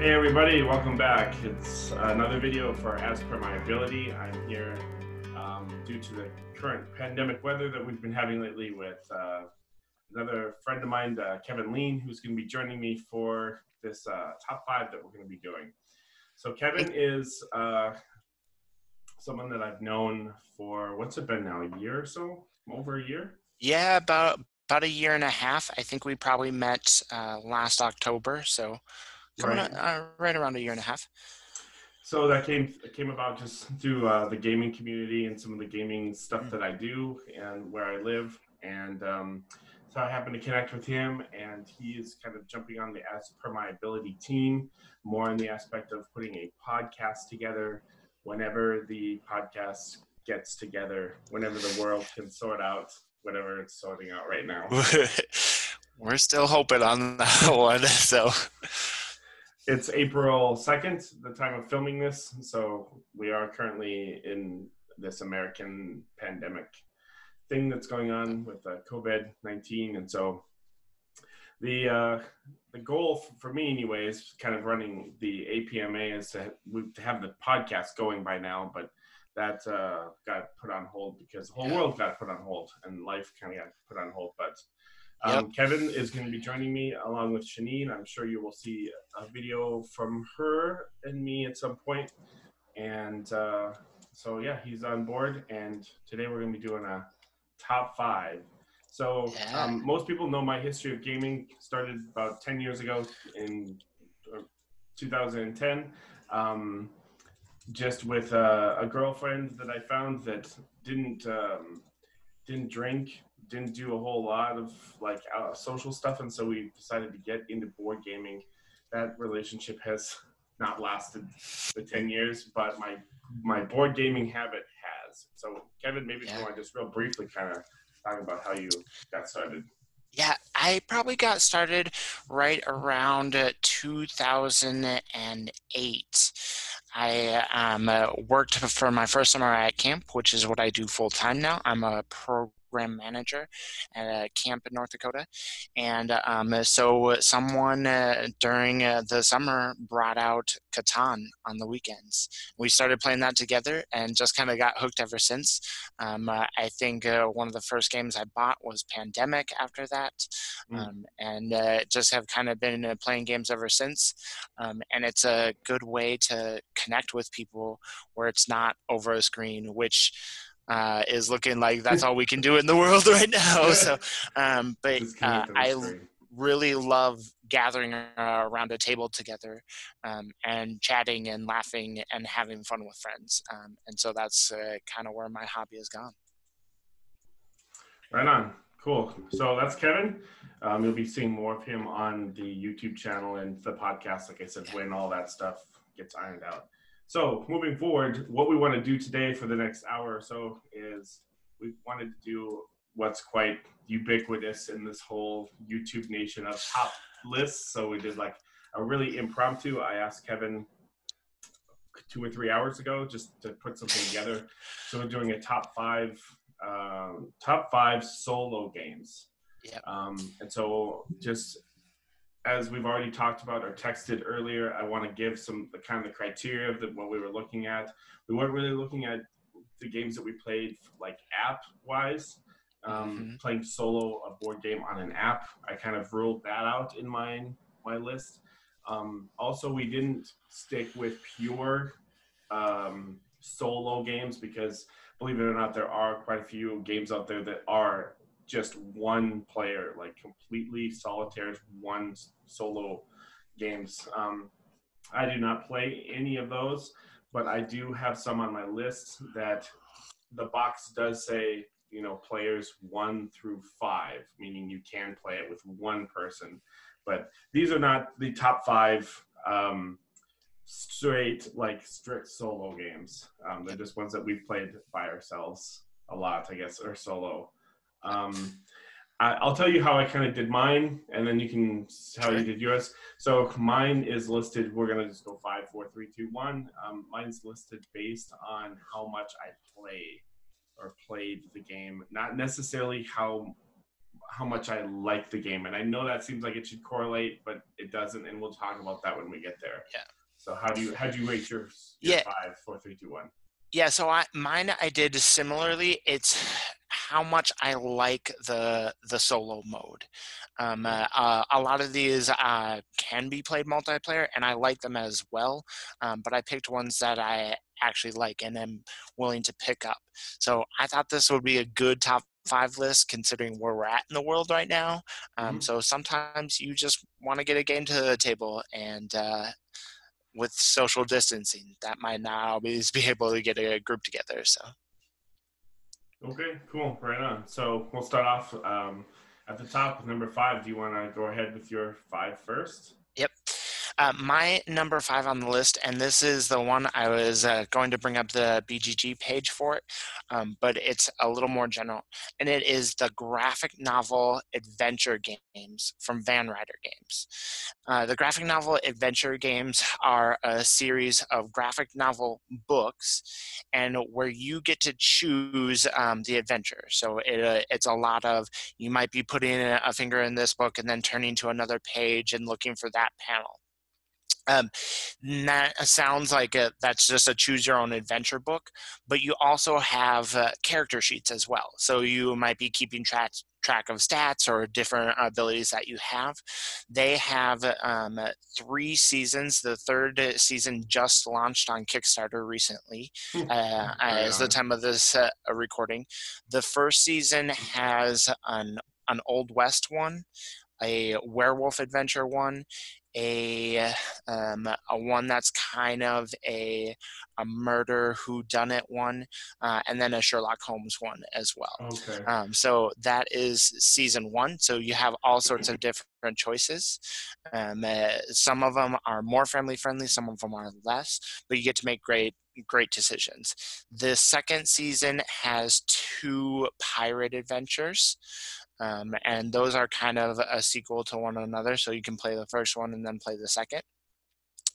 Hey everybody, welcome back. It's another video for As Per My Ability. I'm here due to the current pandemic weather that we've been having lately with another friend of mine, Kevin Lien, who's going to be joining me for this top 5 that we're going to be doing. So Kevin is someone that I've known for, what's it been now, a year or so? Over a year? Yeah, about a year and a half. I think we probably met last October, so coming Right. right around a year and a half. So that came about just through the gaming community and some of the gaming stuff that I do and where I live. And so I happened to connect with him, and he is kind of jumping on the As Per My Ability team, more in the aspect of putting a podcast together whenever the podcast gets together, whenever the world can sort out whatever it's sorting out right now. We're still hoping on that one, so. It's April 2nd, the time of filming this, so we are currently in this American pandemic thing that's going on with COVID-19, and so the goal for me, anyways, kind of running the APMA is to have the podcast going by now, but that got put on hold because the whole world got put on hold and life kind of got put on hold, but Kevin is going to be joining me along with Shanine. I'm sure you will see a video from her and me at some point. And so, yeah, he's on board. And today we're going to be doing a top 5. So most people know my history of gaming started about 10 years ago in 2010. Just with a girlfriend that I found that didn't drink, didn't do a whole lot of like social stuff, and so we decided to get into board gaming. That relationship has not lasted the 10 years, but my board gaming habit has. So Kevin, maybe you want to just real briefly kind of talk about how you got started. Yeah, I probably got started right around 2008. I worked for my first summer at camp, which is what I do full time now. I'm a program manager at a camp in North Dakota. And so someone during the summer brought out Catan on the weekends. We started playing that together and just kind of got hooked ever since. I think one of the first games I bought was Pandemic after that. And just have kind of been playing games ever since. And it's a good way to connect with people where it's not over a screen, which is looking like that's all we can do in the world right now. So, but I really love gathering around a table together and chatting and laughing and having fun with friends. And so that's kind of where my hobby has gone. Right on. Cool. So that's Kevin. You'll be seeing more of him on the YouTube channel and the podcast, like I said, when all that stuff gets ironed out. So moving forward, what we want to do today for the next hour or so is we wanted to do what's quite ubiquitous in this whole YouTube nation of top lists. So we did like a really impromptu. I asked Kevin 2 or 3 hours ago just to put something together. So we're doing a top five solo games. And so just as we've already talked about or texted earlier, I want to give the kind of the criteria of what we were looking at. We weren't really looking at the games that we played like app-wise. Playing solo a board game on an app, I kind of ruled that out in my list. Also, we didn't stick with pure solo games because, believe it or not, there are quite a few games out there that are just one player, like completely solitaire, one solo games. I do not play any of those, but I do have some on my list that the box does say, players 1 through 5, meaning you can play it with one person. But these are not the top 5 strict solo games. They're just ones that we've played by ourselves a lot, I guess, or solo. I'll tell you how I kind of did mine, and then you can how you did yours. So mine is listed. We're gonna just go 5, 4, 3, 2, 1. Mine's listed based on how much I play or played the game, not necessarily how how much I like the game. And I know that seems like it should correlate, but it doesn't. And we'll talk about that when we get there. Yeah. So how do you rate your Yeah. 5, 4, 3, 2, 1? Yeah, so I did similarly. It's how much I like the solo mode. A lot of these can be played multiplayer, and I like them as well. But I picked ones that I actually like and am willing to pick up. So I thought this would be a good top five list considering where we're at in the world right now. So sometimes you just want to get a game to the table, and with social distancing, that might not always be able to get a group together. So, Okay, cool. Right on. So we'll start off at the top, number 5. Do you want to go ahead with your 5 first? yep. My number 5 on the list, and this is the one I was going to bring up the BGG page for it, but it's a little more general, and it is the graphic novel adventure games from Van Ryder Games. The graphic novel adventure games are a series of graphic novel books, and where you get to choose the adventure. So it's a lot of, you might be putting a finger in this book and then turning to another page and looking for that panel. That sounds like that's just a choose your own adventure book, but you also have character sheets as well. So you might be keeping track of stats or different abilities that you have. They have 3 seasons. The 3rd season just launched on Kickstarter recently, as the time of this recording. The 1st season has an Old West one, a werewolf adventure one, a one that's kind of a murder whodunit one, and then a Sherlock Holmes one as well. Okay. So that is season 1. So you have all sorts of different choices. Some of them are more family friendly, some of them are less, but you get to make great decisions. The 2nd season has 2 pirate adventures. And those are kind of a sequel to one another, so you can play the first one and then play the second.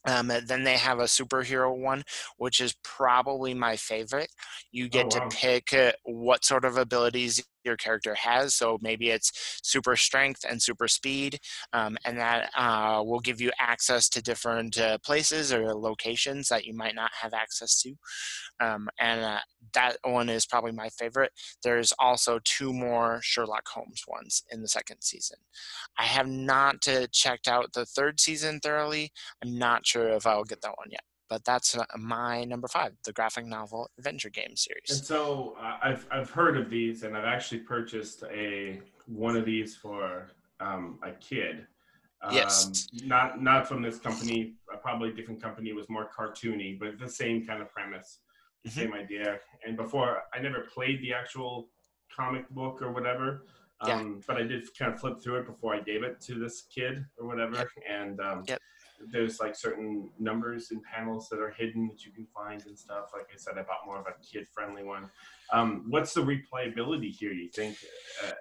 Then they have a superhero one, which is probably my favorite. You get to pick what sort of abilities your character has. So maybe it's super strength and super speed, and that will give you access to different places or locations that you might not have access to. And that one is probably my favorite. There's also 2 more Sherlock Holmes ones in the 2nd season. I have not checked out the 3rd season thoroughly. I'm not sure if I'll get that one yet. But that's my number 5, the graphic novel adventure game series. And so I've heard of these, and I've actually purchased one of these for a kid. Yes. Not from this company. Probably a different company. It was more cartoony, but the same kind of premise, the same idea. And before, I never played the actual comic book or whatever. But I did kind of flip through it before I gave it to this kid or whatever. And there's like certain numbers and panels that are hidden that you can find and stuff. Like I said, I bought more of a kid-friendly one. What's the replayability here? You think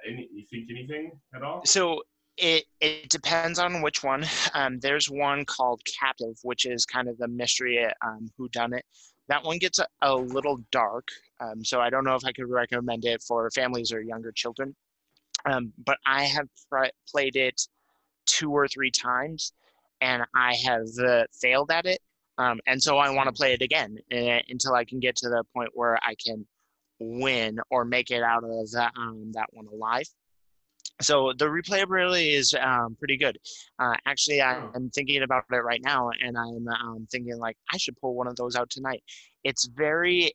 anything at all? So it depends on which one. There's one called Captive, which is kind of the mystery whodunit. That one gets a little dark, so I don't know if I could recommend it for families or younger children. But I have played it 2 or 3 times, and I have failed at it. And so I want to play it again until I can get to the point where I can win or make it out of that one alive. So the replayability is pretty good. Actually, I'm thinking about it right now, and I'm thinking like I should pull one of those out tonight. It's very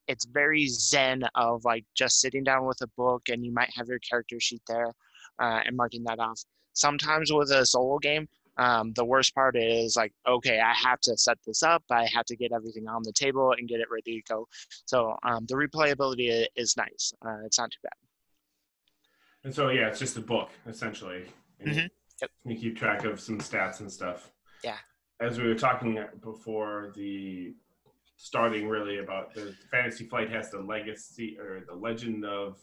zen of like just sitting down with a book, and you might have your character sheet there and marking that off. Sometimes with a solo game, the worst part is like, okay, I have to set this up. I have to get everything on the table and get it ready to go. So the replayability is nice. It's not too bad. And so, yeah, it's just a book, essentially. And Yep. you keep track of some stats and stuff. Yeah. As we were talking before the starting, really, about the Fantasy Flight has the legacy or the legend of,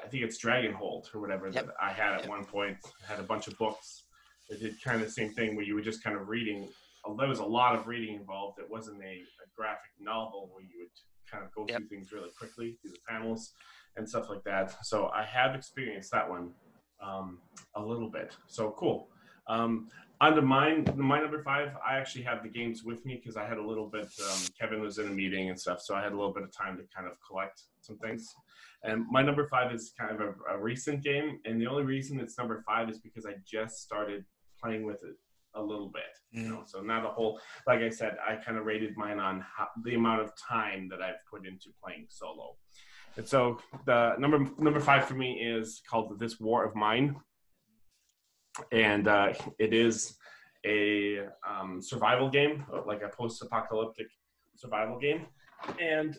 I think it's Dragonhold or whatever, that I had at one point. I had a bunch of books that did kind of the same thing where you were just kind of reading. There was a lot of reading involved. It wasn't a graphic novel where you would kind of go through things really quickly through the panels and stuff like that. So I have experienced that one. a little bit. So cool. On to my number 5, I actually have the games with me because I had a little bit. Kevin was in a meeting and stuff, so I had a little bit of time to kind of collect some things. And my number 5 is kind of a recent game, and the only reason it's number 5 is because I just started playing with it a little bit. So not a whole. Like I said, I kind of rated mine on the amount of time that I've put into playing solo. And so the number 5 for me is called This War of Mine. And it is a survival game, like a post-apocalyptic survival game. And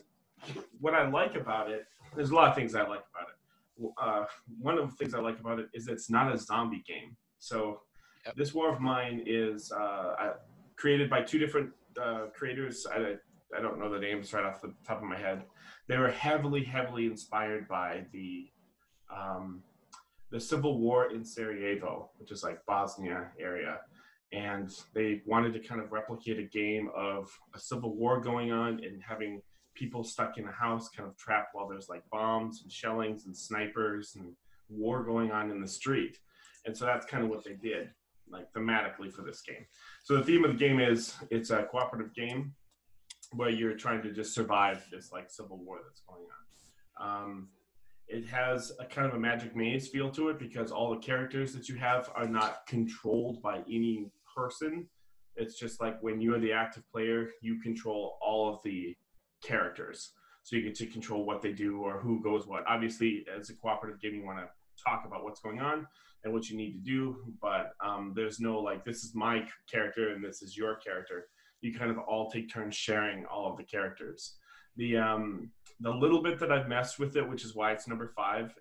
what I like about it, there's a lot of things I like about it. One of the things I like about it is it's not a zombie game. So This War of Mine is created by 2 different creators. I don't know the names right off the top of my head. They were heavily inspired by the Civil War in Sarajevo, which is like Bosnia area. And they wanted to kind of replicate a game of a civil war going on and having people stuck in a house kind of trapped while there's like bombs and shellings and snipers and war going on in the street. And so that's kind of what they did, like thematically for this game. So the theme of the game is it's a cooperative game where you're trying to just survive this like civil war that's going on. It has a kind of a magic maze feel to it because all the characters that you have are not controlled by any person. It's just like when you are the active player, you control all of the characters. So you get to control what they do or who goes what. Obviously, as a cooperative game, you want to talk about what's going on and what you need to do. But there's no like, this is my character and this is your character. You kind of all take turns sharing all of the characters. The little bit that I've messed with it, which is why it's number 5,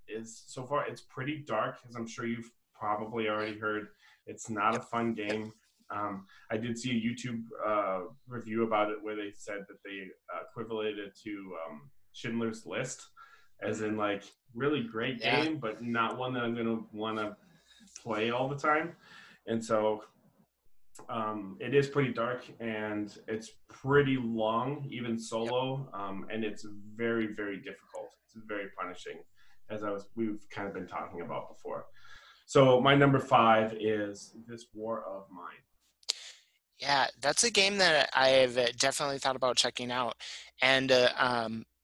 is so far it's pretty dark, as I'm sure you've probably already heard. It's not a fun game. I did see a YouTube review about it where they said that they equated it to Schindler's List, as in like really great game, but not one that I'm going to want to play all the time. And so it is pretty dark and it's pretty long, even solo, and it's very difficult. It's very punishing, as we've kind of been talking about before. So my number 5 is This War of Mine. Yeah, that's a game that I've definitely thought about checking out. And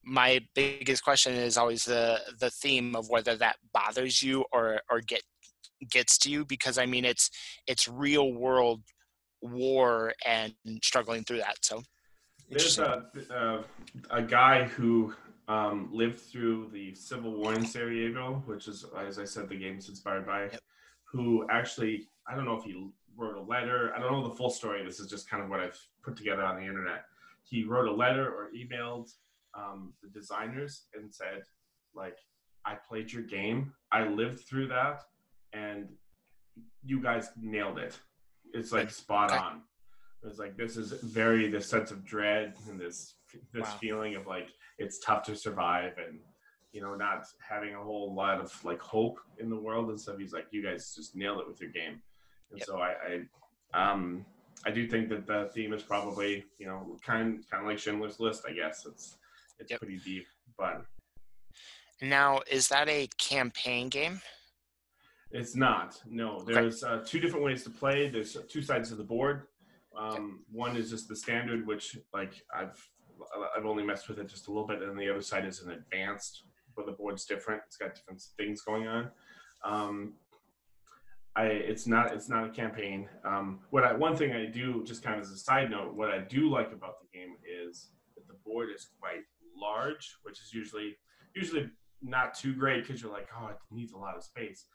my biggest question is always the theme of whether that bothers you or gets to you, because I mean it's real world war and struggling through that. So there's a guy who lived through the Civil War in Sarajevo, which is, as I said, the game's inspired by, who actually, I don't know if he wrote a letter. I don't know the full story. This is just kind of what I've put together on the internet. He wrote a letter or emailed the designers and said, like, I played your game. I lived through that, and you guys nailed it. It's like spot on. It's like this sense of dread and this feeling of like it's tough to survive and not having a whole lot of like hope in the world and stuff. He's like, you guys just nailed it with your game. And so I do think that the theme is probably kind of like Schindler's List. I guess it's pretty deep. But now, is that a campaign game? It's not. No, there's 2 different ways to play. There's 2 sides of the board. One is just the standard, which like I've only messed with it just a little bit, and the other side is an advanced, where the board's different. It's got different things going on. It's not a campaign. One thing I do, just kind of as a side note, what I do like about the game is that the board is quite large, which is usually not too great because you're like, oh, it needs a lot of space.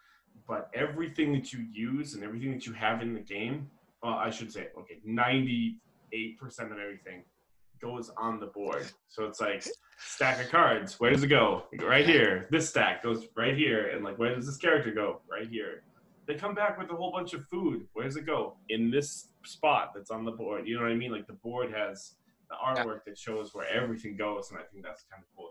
But everything that you use and everything that you have in the game, I should say, 98% of everything goes on the board. So it's like stack of cards. Where does it go? Right here. This stack goes right here. And like, where does this character go? Right here. They come back with a whole bunch of food. Where does it go? In this spot that's on the board. You know what I mean? Like the board has the artwork that shows where everything goes, and I think that's kind of cool.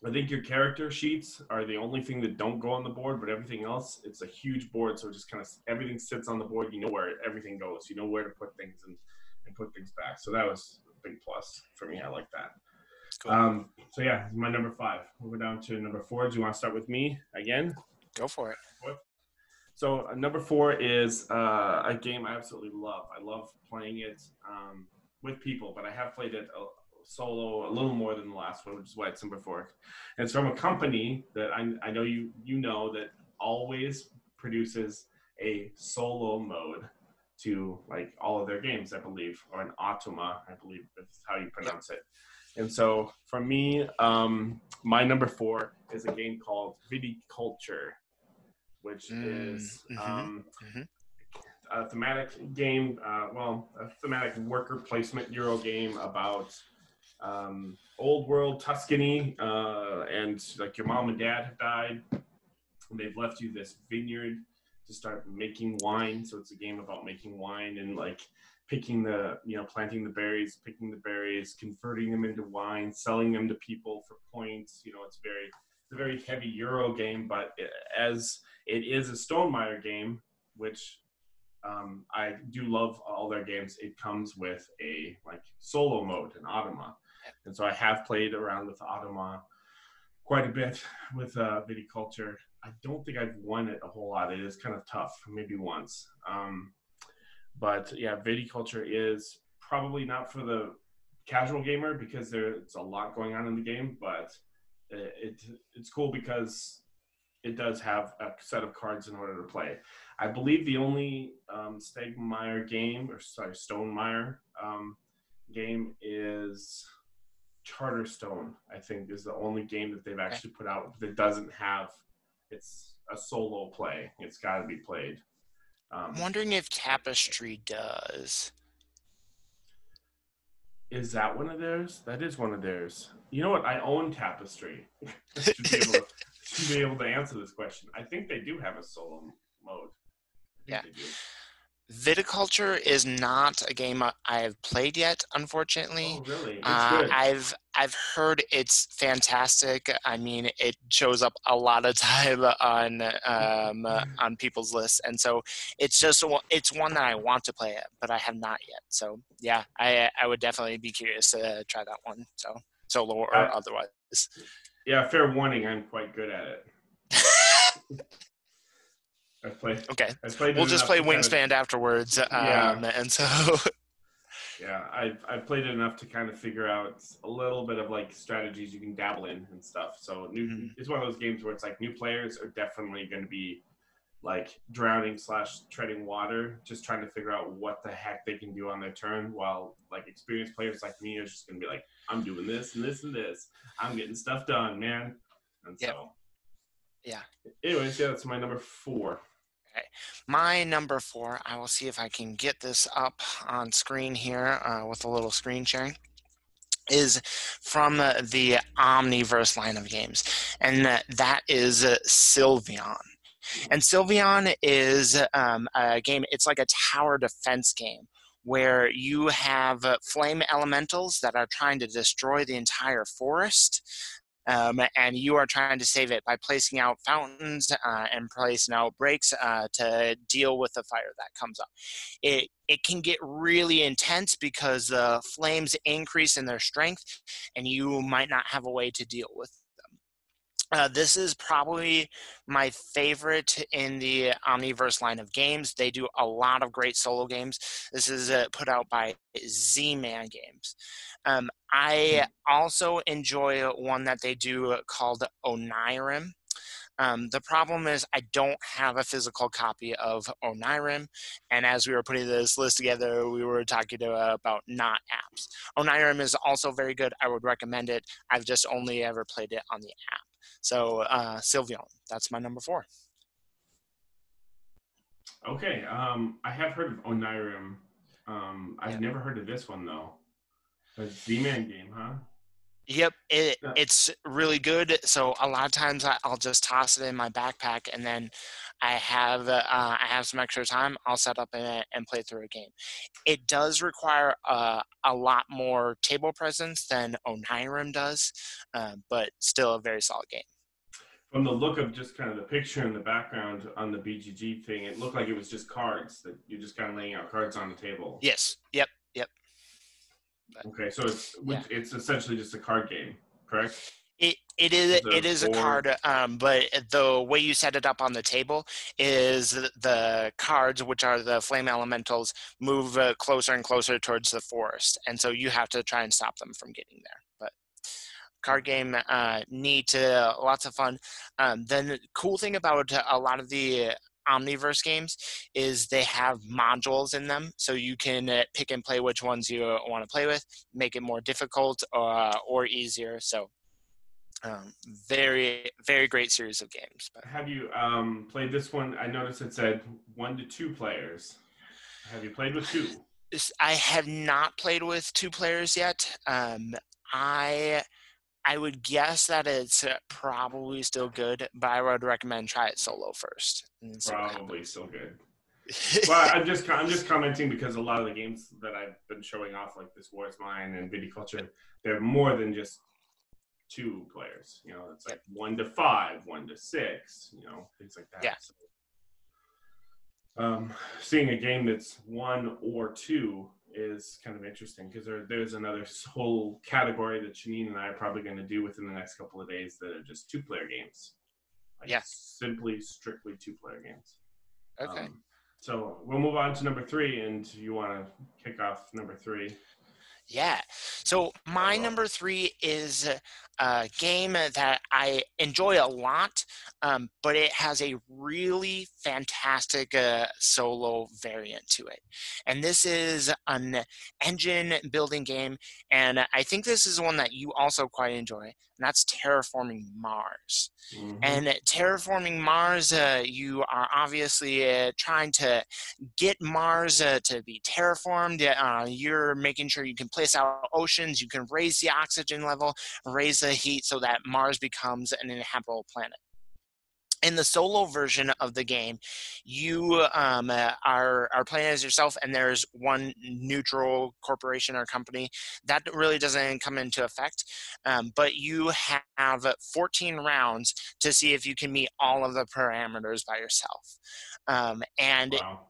I think your character sheets are the only thing that don't go on the board, but everything else, it's a huge board, so just kind of everything sits on the board. You know where everything goes. You know where to put things and put things back. So that was a big plus for me. I like that. Cool. So yeah, my number 5. We'll go down to number 4. Do you want to start with me again? Go for it. So number four is a game I absolutely love. I love playing it with people, but I have played it solo a little more than the last one, which is why it's number four. And it's from a company that I know you know that always produces a solo mode to like all of their games, I believe, or an automa, I believe is how you Yep. pronounce it. And so for me, my number four is a game called Viticulture, which is a thematic game, a thematic worker placement Euro game about old world Tuscany, and like your mom and dad have died, and they've left you this vineyard to start making wine. So it's a game about making wine and like picking the, planting the berries, picking the berries, converting them into wine, selling them to people for points. It's a very heavy Euro game, but as it is a Stonemaier game, which I do love all their games. It comes with a like solo mode, an automa, and so I have played around with automa quite a bit with Viticulture. I don't think I've won it a whole lot. It is kind of tough, maybe once. But yeah, Viticulture is probably not for the casual gamer because there's a lot going on in the game, but it's cool because it does have a set of cards in order to play. I believe the only Stonemaier game is Charterstone. I think is the only game that they've actually put out that doesn't have it's a solo play. It's got to be played. I'm wondering if Tapestry does. Is that one of theirs? That is one of theirs. You know what? I own Tapestry. should be able to answer this question. I think they do have a solo mode. Yeah. Viticulture is not a game I have played yet, unfortunately. Oh, really? It's good. I've heard it's fantastic. I mean, it shows up a lot of time on people's lists, and so it's one that I want to play, but I have not yet. So yeah, I would definitely be curious to try that one. So solo or otherwise. Yeah, fair warning. I'm quite good at it. Okay, we'll just play Wingspan afterwards. And so yeah, I've played it enough to kind of figure out a little bit of like strategies you can dabble in and stuff. So it's one of those games where it's like new players are definitely going to be like drowning / treading water, just trying to figure out what the heck they can do on their turn, while like experienced players like me are just going to be like, I'm doing this and this and this. I'm getting stuff done, man. And so, yeah. Anyways, yeah, that's my number four. Okay. My number four, I will see if I can get this up on screen here with a little screen sharing, is from the Omniverse line of games, and that is Sylvion. And Sylvion is a game, it's like a tower defense game where you have flame elementals that are trying to destroy the entire forest. And you are trying to save it by placing out fountains and placing out breaks to deal with the fire that comes up. It can get really intense because the flames increase in their strength, and you might not have a way to deal with them. This is probably my favorite in the Omniverse line of games. They do a lot of great solo games. This is put out by Z-Man Games. I also enjoy one that they do called Onirim. The problem is I don't have a physical copy of Onirim, and as we were putting this list together, we were talking about not apps. Onirim is also very good. I would recommend it. I've just only ever played it on the app. So Sylvion, that's my number four. Okay, I have heard of Onirim. I've never heard of this one though. The Z-Man game, huh? Yep, it's really good. So a lot of times I'll just toss it in my backpack, and then I have some extra time. I'll set up and play through a game. It does require a lot more table presence than Onirim does, but still a very solid game. From the look of just kind of the picture in the background on the BGG thing, it looked like it was just cards, that you're just kind of laying out cards on the table. Yes. Yep. Okay, so it's essentially just a card game, correct? It Is is it a it is a board? card, but the way you set it up on the table is the cards, which are the flame elementals, move closer and closer towards the forest, and so you have to try and stop them from getting there. But card game, neat, lots of fun. Then the cool thing about a lot of the Omniverse games is they have modules in them, so you can pick and play which ones you want to play with, make it more difficult or easier. So very, very great series of games. But Have you played this one? I noticed it said 1 to 2 players. Have you played with two? I have not played with two players yet. I I would guess that it's probably still good, but I would recommend try it solo first and see what Probably happens. still good. Well, I'm just commenting because a lot of the games that I've been showing off, like this War is Mine and Viticulture, they're more than just 2 players. It's like Yep. 1 to 5, 1 to 6. Things like that. Yeah. So, seeing a game that's 1 or 2 is kind of interesting because there's another whole category that Janine and I are probably going to do within the next couple of days that are just 2-player games, like Yeah. simply strictly 2-player games. Okay. So we'll move on to number 3, and you want to kick off number 3? Yeah. So my number 3 is a game that I enjoy a lot, but it has a really fantastic solo variant to it. And this is an engine building game, and I think this is one that you also quite enjoy, and that's Terraforming Mars. Mm-hmm. And Terraforming Mars, you are obviously trying to get Mars to be terraformed. You're making sure you can place out oceans, you can raise the oxygen level, raise the heat so that Mars becomes an inhabitable planet. In the solo version of the game, you are playing as yourself, and there's one neutral corporation or company that really doesn't come into effect. But you have 14 rounds to see if you can meet all of the parameters by yourself. And Wow.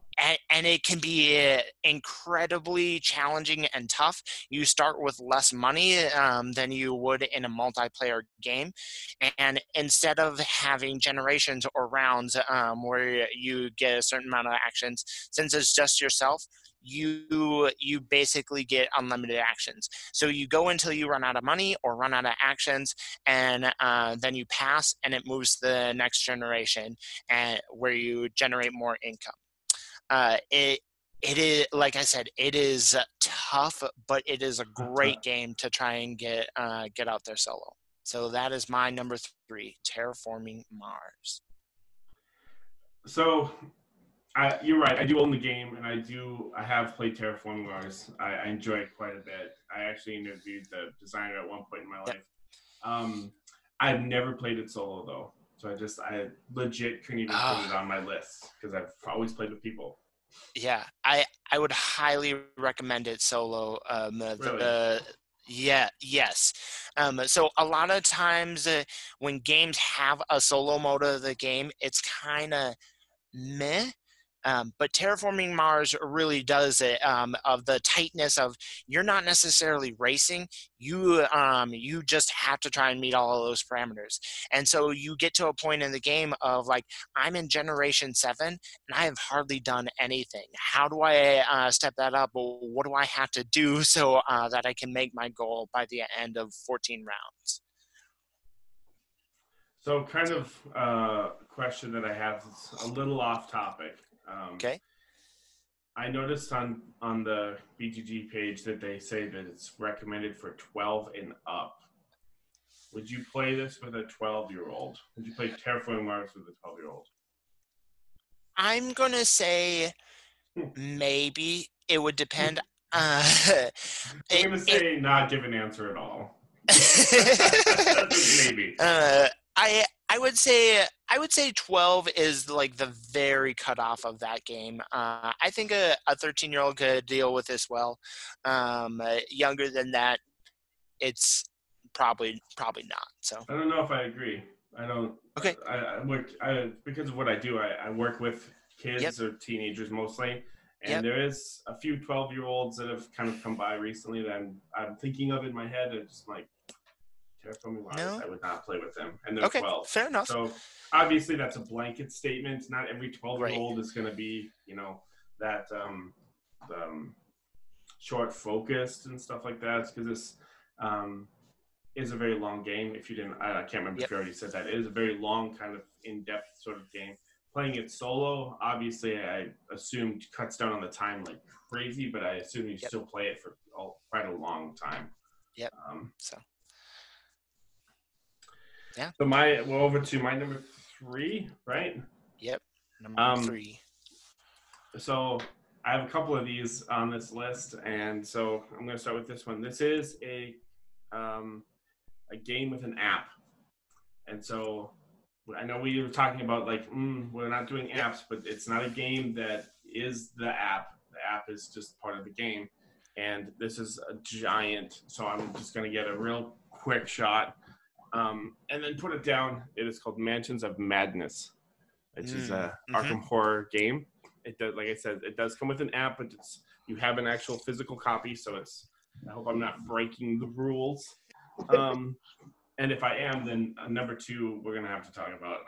and it can be incredibly challenging and tough. You start with less money than you would in a multiplayer game, and instead of having generations or rounds where you get a certain amount of actions, since it's just yourself, you basically get unlimited actions. So you go until you run out of money or run out of actions, and then you pass, and it moves to the next generation, and where you generate more income. It is, like I said, it is tough, but it is a great game to try and get out there solo. So that is my number 3, Terraforming Mars. So you're right. I do own the game, and I have played Terraforming Mars. I enjoy it quite a bit. I actually interviewed the designer at one point in my Yep. life. I've never played it solo though, so I legit couldn't even put it on my list because I've always played with people. Yeah, I would highly recommend it solo. Really? Yeah, yes. So a lot of times when games have a solo mode of the game, it's kind of meh. But Terraforming Mars really does it, of the tightness of you're not necessarily racing. You just have to try and meet all of those parameters. And so you get to a point in the game of like, I'm in generation 7 and I have hardly done anything. How do I step that up? What do I have to do so that I can make my goal by the end of 14 rounds? So, kind of question that I have is a little off topic. Okay. I noticed on the BGG page that they say that it's recommended for 12 and up. Would you play this with a 12-year-old? Would you play Terraforming Mars with a 12-year-old? I'm going to say maybe. It would depend. Uh, I'm it, gonna it say not give an answer at all. Maybe. I would say 12 is like the very cutoff of that game. I think a 13-year-old could deal with this well. Younger than that, it's probably not. So I don't know if I agree. I don't. okay. I work. Because of what I do. I work with Yep. kids or teenagers mostly, and Yep. there is a few 12-year-olds that have kind of come by recently that I'm thinking of in my head. And just like they're filming models, No. I would not play with them, and they're Okay, 12. fair enough. So obviously that's a blanket statement. Not every 12-year-old Right. is going to be, that short focused and stuff like that, because this is a very long game. If you didn't, I can't remember if Yep. you already said that. It is a very long, kind of in-depth sort of game. Playing it solo, obviously, I assumed cuts down on the time like crazy, but I assume you Yep. still play it for quite a long time. Yep. So. Yeah. So we're over to my number 3, right? Yep. Number 3. So I have a couple of these on this list, and so I'm going to start with this one. This is a game with an app, and so I know we were talking about like we're not doing apps, but it's not a game that is the app. The app is just part of the game, and this is a giant. So I'm just going to get a real quick shot, and then put it down. It is called Mansions of Madness, which is a Arkham horror game. It does, like I said, it does come with an app, but you have an actual physical copy. So I hope I'm not breaking the rules. And if I am, then number 2 we're gonna have to talk about.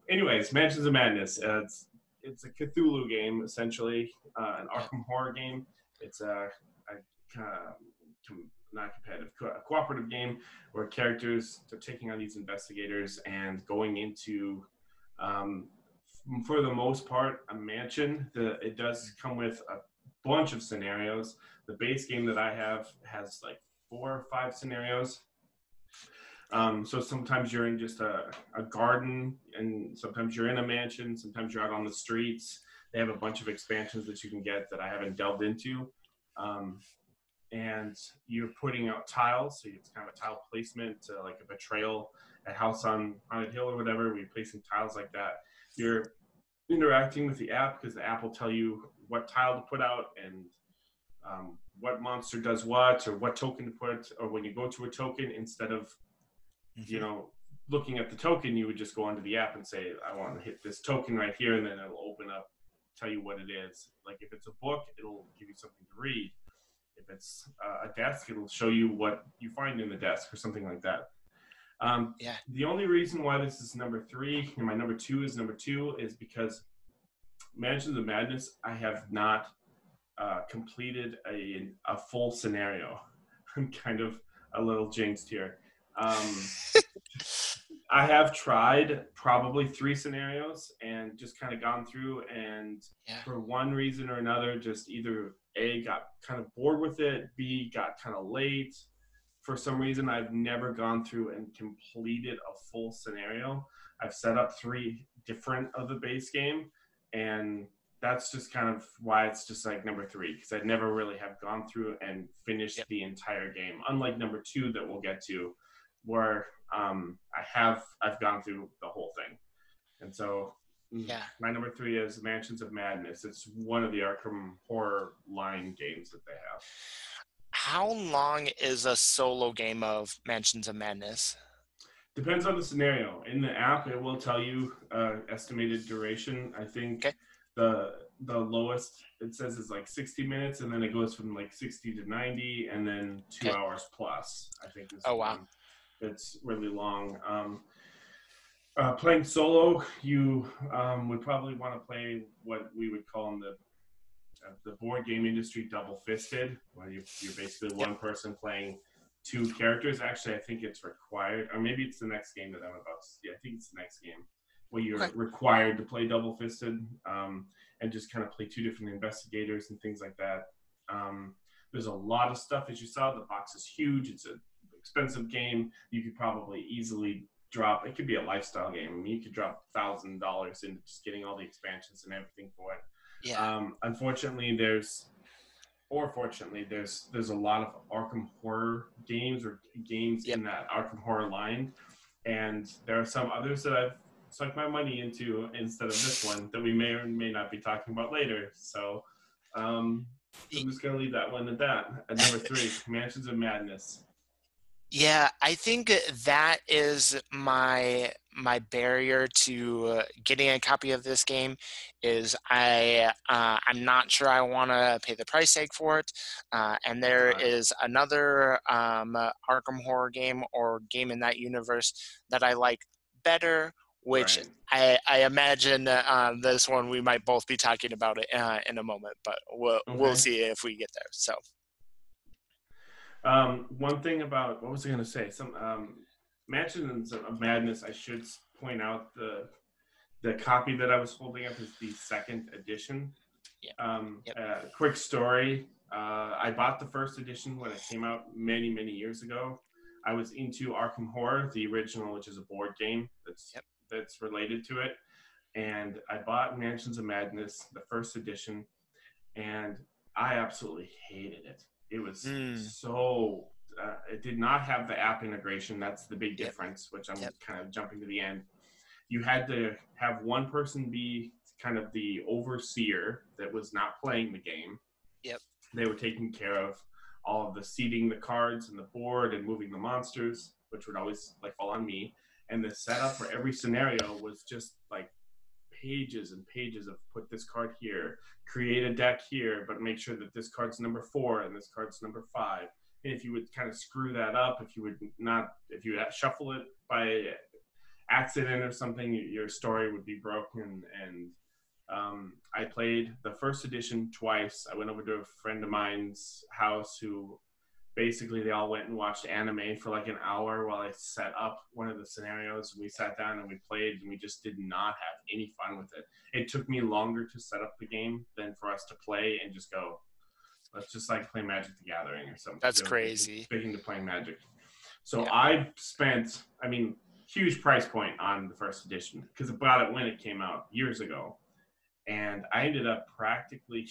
Anyways, Mansions of Madness. It's a Cthulhu game, essentially, an Arkham horror game. It's not competitive, a cooperative game where characters are taking on these investigators and going into, for the most part, a mansion. It does come with a bunch of scenarios. The base game that I have has like 4 or 5 scenarios. So sometimes you're in just a garden, and sometimes you're in a mansion, sometimes you're out on the streets. They have a bunch of expansions that you can get that I haven't delved into. And you're putting out tiles, so it's kind of a tile placement, like a betrayal, a house on Haunted Hill or whatever, where you're placing tiles like that. You're interacting with the app because the app will tell you what tile to put out and what monster does what, or what token to put, or when you go to a token, instead of looking at the token, you would just go onto the app and say, I want to hit this token right here, and then it'll open up, tell you what it is. Like if it's a book, it'll give you something to read. If it's a desk, it'll show you what you find in the desk or something like that. The only reason why this is number 3 and my number 2 is number 2 is because Mansions of Madness, I have not completed a full scenario. I'm kind of a little jinxed here. I have tried probably 3 scenarios and just kind of gone through, and for one reason or another, just either A, got kind of bored with it, B, got kind of late. For some reason, I've never gone through and completed a full scenario. I've set up 3 different of the base game, and that's just kind of why it's just like number 3, because I never really have gone through and finished the entire game. Unlike number 2 that we'll get to, where I've gone through the whole thing. And so my number 3 is Mansions of Madness. It's one of the Arkham horror line games that they have. How long is a solo game of Mansions of Madness? Depends on the scenario. In the app, it will tell you estimated duration. I think the lowest it says is like 60 minutes, and then it goes from like 60 to 90, and then 2 hours plus, I think is one. It's really long. Playing solo, you would probably want to play what we would call in the board game industry double-fisted, where you're basically one person playing 2 characters. Actually, I think it's required, or maybe it's the next game that I'm about to see. I think it's the next game where you're required to play double-fisted and just kind of play 2 different investigators and things like that. There's a lot of stuff, as you saw. The box is huge. It's an expensive game. You could probably easily drop. It could be a lifestyle game. I mean, you could drop $1,000 into just getting all the expansions and everything for it. Unfortunately, fortunately, there's a lot of Arkham horror games or games in that Arkham horror line, and there are some others that I've sunk my money into instead of this one that we may or may not be talking about later. So I'm just gonna leave that one at that. At number 3, Mansions of Madness. Yeah, I think that is my barrier to getting a copy of this game is I'm not sure I want to pay the price tag for it. And there Right. is another Arkham horror game or game in that universe that I like better, which Right. I imagine this one we might both be talking about it in a moment, but we'll Okay. see if we get there. So One thing about what was I going to say? Some Mansions of Madness. I should point out the copy that I was holding up is the second edition. yeah, yep, Quick story. I bought the first edition when it came out many years ago. I was into Arkham Horror, the original, which is a board game yep. that's related to it, and I bought Mansions of Madness, the first edition, and I absolutely hated it. It was Mm, so. It did not have the app integration. That's the big yep, difference, which I'm yep, kind of jumping to the end. You had to have one person be kind of the overseer that was not playing the game. yep. They were taking care of all of the seating the cards and the board and moving the monsters, which would always like fall on me. And the setup for every scenario was just like pages and pages of put this card here, create a deck here, but make sure that this card's number 4 and this card's number 5. And if you would kind of screw that up, if you shuffle it by accident or something, your story would be broken. And I played the first edition twice. I went over to a friend of mine's house who basically they all went and watched anime for like an hour while I set up one of the scenarios. We sat down and we played, and we just did not have any fun with it. It took me longer to set up the game than for us to play and just go, let's just like play Magic the Gathering or something. That's They were crazy. big into playing Magic. So Yeah. I spent, huge price point on the first edition because I bought it when it came out years ago. And I ended up practically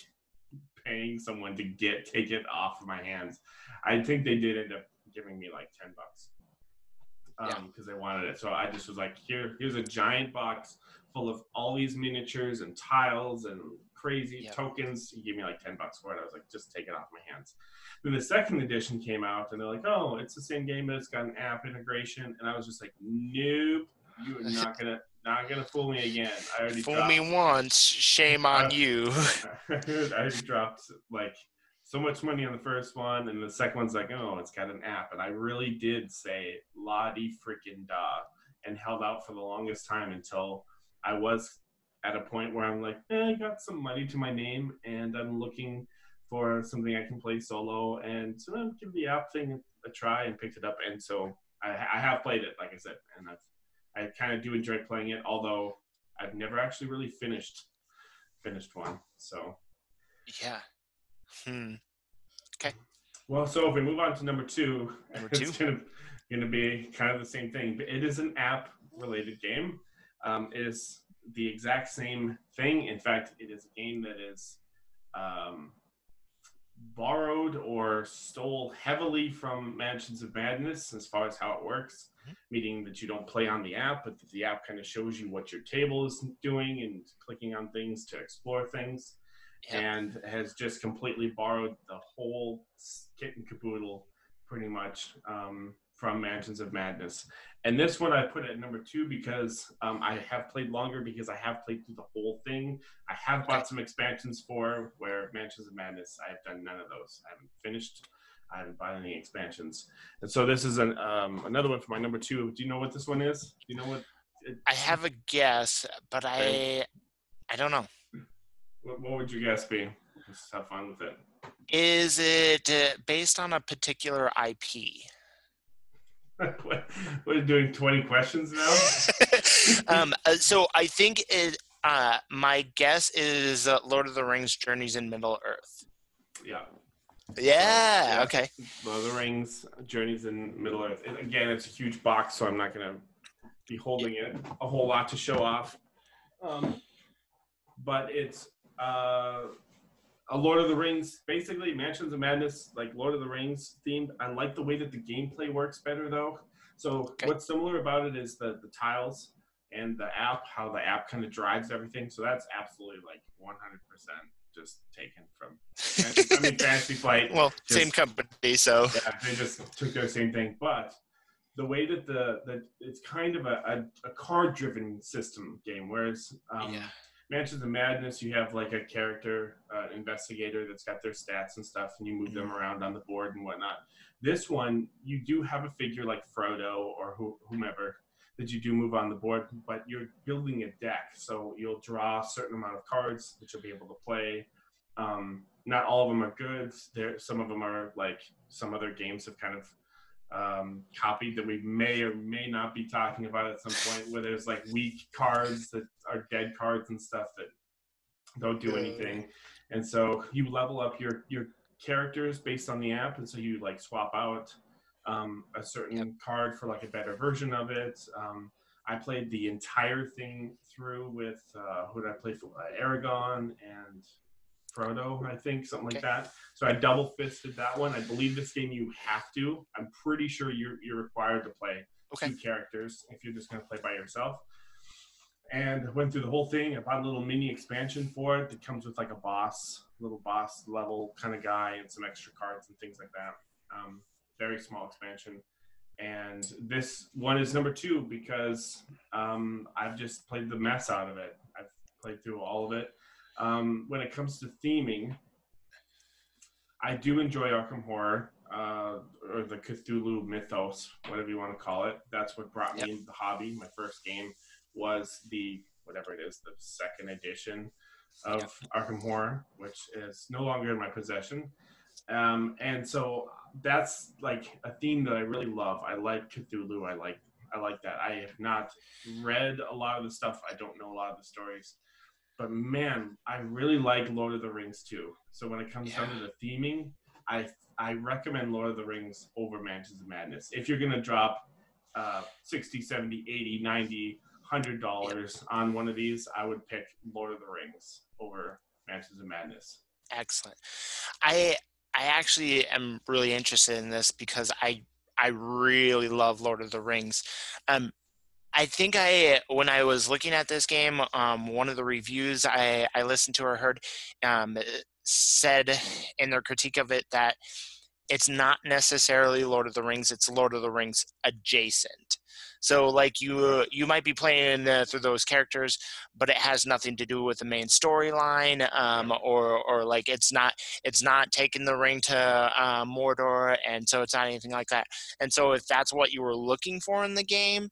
paying someone to take it off of my hands. I think they did end up giving me like $10 Yeah. because they wanted it. So I just was like, here's a giant box full of all these miniatures and tiles and crazy Yep. tokens. He gave me like $10 for it. I was like, just take it off my hands. Then the second edition came out, and they're like, oh, it's the same game, but it's got an app integration. And I was just like, nope, you are not gonna fool me again. I already Fool me dropped. once, shame on you. I already dropped like so much money on the first one, and the second one's like, oh, it's got an app. And I really did say la di freaking da and held out for the longest time until I was at a point where I'm like, I got some money to my name, and I'm looking for something I can play solo, and so I'll give the app thing a try, and picked it up. And so I have played it, like I said, and I kind of do enjoy playing it, although I've never actually really finished one. So Yeah. Okay. well, so if we move on to number 2, Number two. it's gonna be kind of the same thing, but it is an app related game. It is the exact same thing. In fact, it is a game that is borrowed or stole heavily from Mansions of Madness as far as how it works, meaning that you don't play on the app, but that the app kind of shows you what your table is doing and clicking on things to explore things, Yep. and has just completely borrowed the whole kit and caboodle pretty much from Mansions of Madness. And this one I put at number 2 because I have played longer, because I have played through the whole thing. I have bought some expansions for where Mansions of Madness, I have done none of those. I haven't finished. I haven't bought any expansions. And so this is another one for my number 2. Do you know what this one is? Do you know what? I have a guess, but I don't know. What would your guess be? Just have fun with it. Is it based on a particular IP? what are you doing? 20 questions now? So I think it. My guess is Lord of the Rings: Journeys in Middle Earth. Yeah. Yeah. So, yeah. Okay. Lord of the Rings, Journeys in Middle Earth. And again, it's a huge box, so I'm not going to be holding it a whole lot to show off. But it's a Lord of the Rings, basically Mansions of Madness, like Lord of the Rings themed. I like the way that the gameplay works better, though. So what's similar about it is the tiles and the app, how the app kind of drives everything. So that's absolutely like 100%. just taken from. I mean, Fantasy Flight. Well, same Just company, so yeah, they just took their same thing, but the way that it's kind of a card driven system game, whereas yeah, Mansions of Madness, you have like a character investigator that's got their stats and stuff, and you move them around on the board and whatnot. This one, you do have a figure like Frodo or whomever that you do move on the board, but you're building a deck, so you'll draw a certain amount of cards that you'll be able to play. Not all of them are good. Some of them are like some other games have kind of copied that we may or may not be talking about at some point, where there's like weak cards that are dead cards and stuff that don't do anything. And so you level up your characters based on the app, and so you like swap out a certain card for like a better version of it. I played the entire thing through with who did I play for? Aragon and Frodo, I think, something like that. So I double fisted that one. I believe this game you have to. I'm pretty sure you're required to play two characters if you're just going to play by yourself. And went through the whole thing. I bought a little mini expansion for it that comes with like a little boss level kind of guy and some extra cards and things like that. Very small expansion. And this one is number 2 because I've just played the mess out of it. I've played through all of it. When it comes to theming, I do enjoy Arkham Horror, or the Cthulhu mythos, whatever you want to call it. That's what brought me into the hobby. My first game was the 2nd edition of Arkham Horror, which is no longer in my possession. And so that's like a theme that I really love. I like Cthulhu. I like that. I have not read a lot of the stuff. I don't know a lot of the stories. But man, I really like Lord of the Rings too. So when it comes down to the theming, I recommend Lord of the Rings over Mansions of Madness. If you're going to drop $60, $70, $80, $90, $100 on one of these, I would pick Lord of the Rings over Mansions of Madness. Excellent. I actually am really interested in this because I really love Lord of the Rings. I think when I was looking at this game, one of the reviews I listened to or heard said in their critique of it that it's not necessarily Lord of the Rings, it's Lord of the Rings adjacent. So like you might be playing through those characters, but it has nothing to do with the main storyline, or like it's not taking the ring to Mordor, and so it's not anything like that. And so if that's what you were looking for in the game,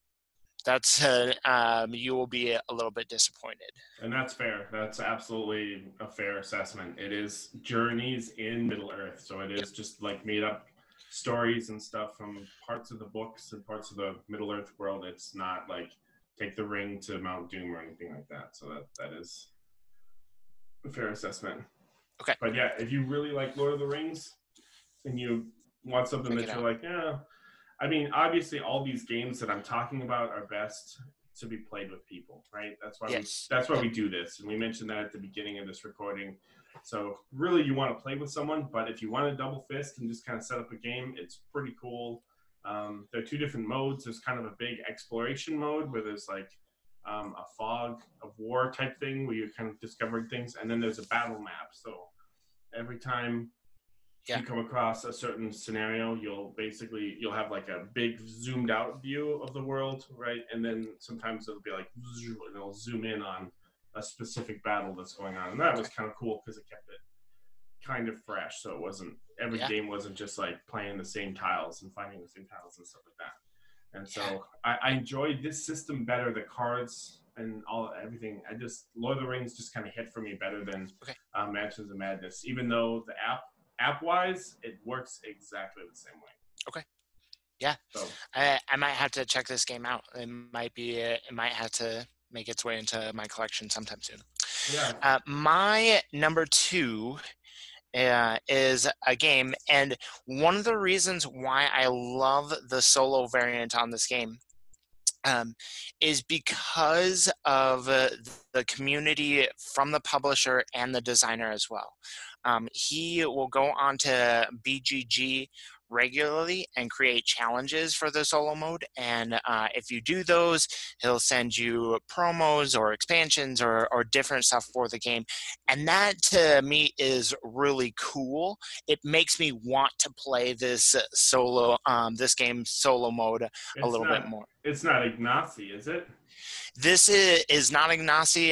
that's you will be a little bit disappointed. And that's fair. That's absolutely a fair assessment. It is journeys in Middle Earth, so it is just like made up stories and stuff from parts of the books and parts of the Middle Earth world. It's not like take the ring to Mount Doom or anything like that. So that is a fair assessment. Okay. But yeah, if you really like Lord of the Rings and you want something that you're like, yeah, I mean, obviously all these games that I'm talking about are best to be played with people, right? That's why we do this. And we mentioned that at the beginning of this recording. So really you want to play with someone, but if you want to double fist and just kind of set up a game, it's pretty cool. There are 2 different modes. There's kind of a big exploration mode where there's like a fog of war type thing where you're kind of discovering things. And then there's a battle map. So every time you come across a certain scenario, you'll have like a big zoomed out view of the world, right? And then sometimes it'll be like, and it'll zoom in on a specific battle that's going on. And that was kind of cool because it kept it kind of fresh. So it wasn't, every game wasn't just like playing the same tiles and finding the same tiles and stuff like that. And so I enjoyed this system better, the cards and everything. Lord of the Rings just kind of hit for me better than Mansions of Madness, even though the app-wise, it works exactly the same way. Okay. Yeah. So I might have to check this game out. It might have to make its way into my collection sometime soon. Yeah. My number 2 is a game, and one of the reasons why I love the solo variant on this game is because of the community from the publisher and the designer as well. He will go on to BGG, regularly and create challenges for the solo mode. And if you do those, he'll send you promos or expansions or different stuff for the game. And that to me is really cool. It makes me want to play this this game solo mode a It's little bit not more. it's not Ignacy, is it? This is not Ignacy.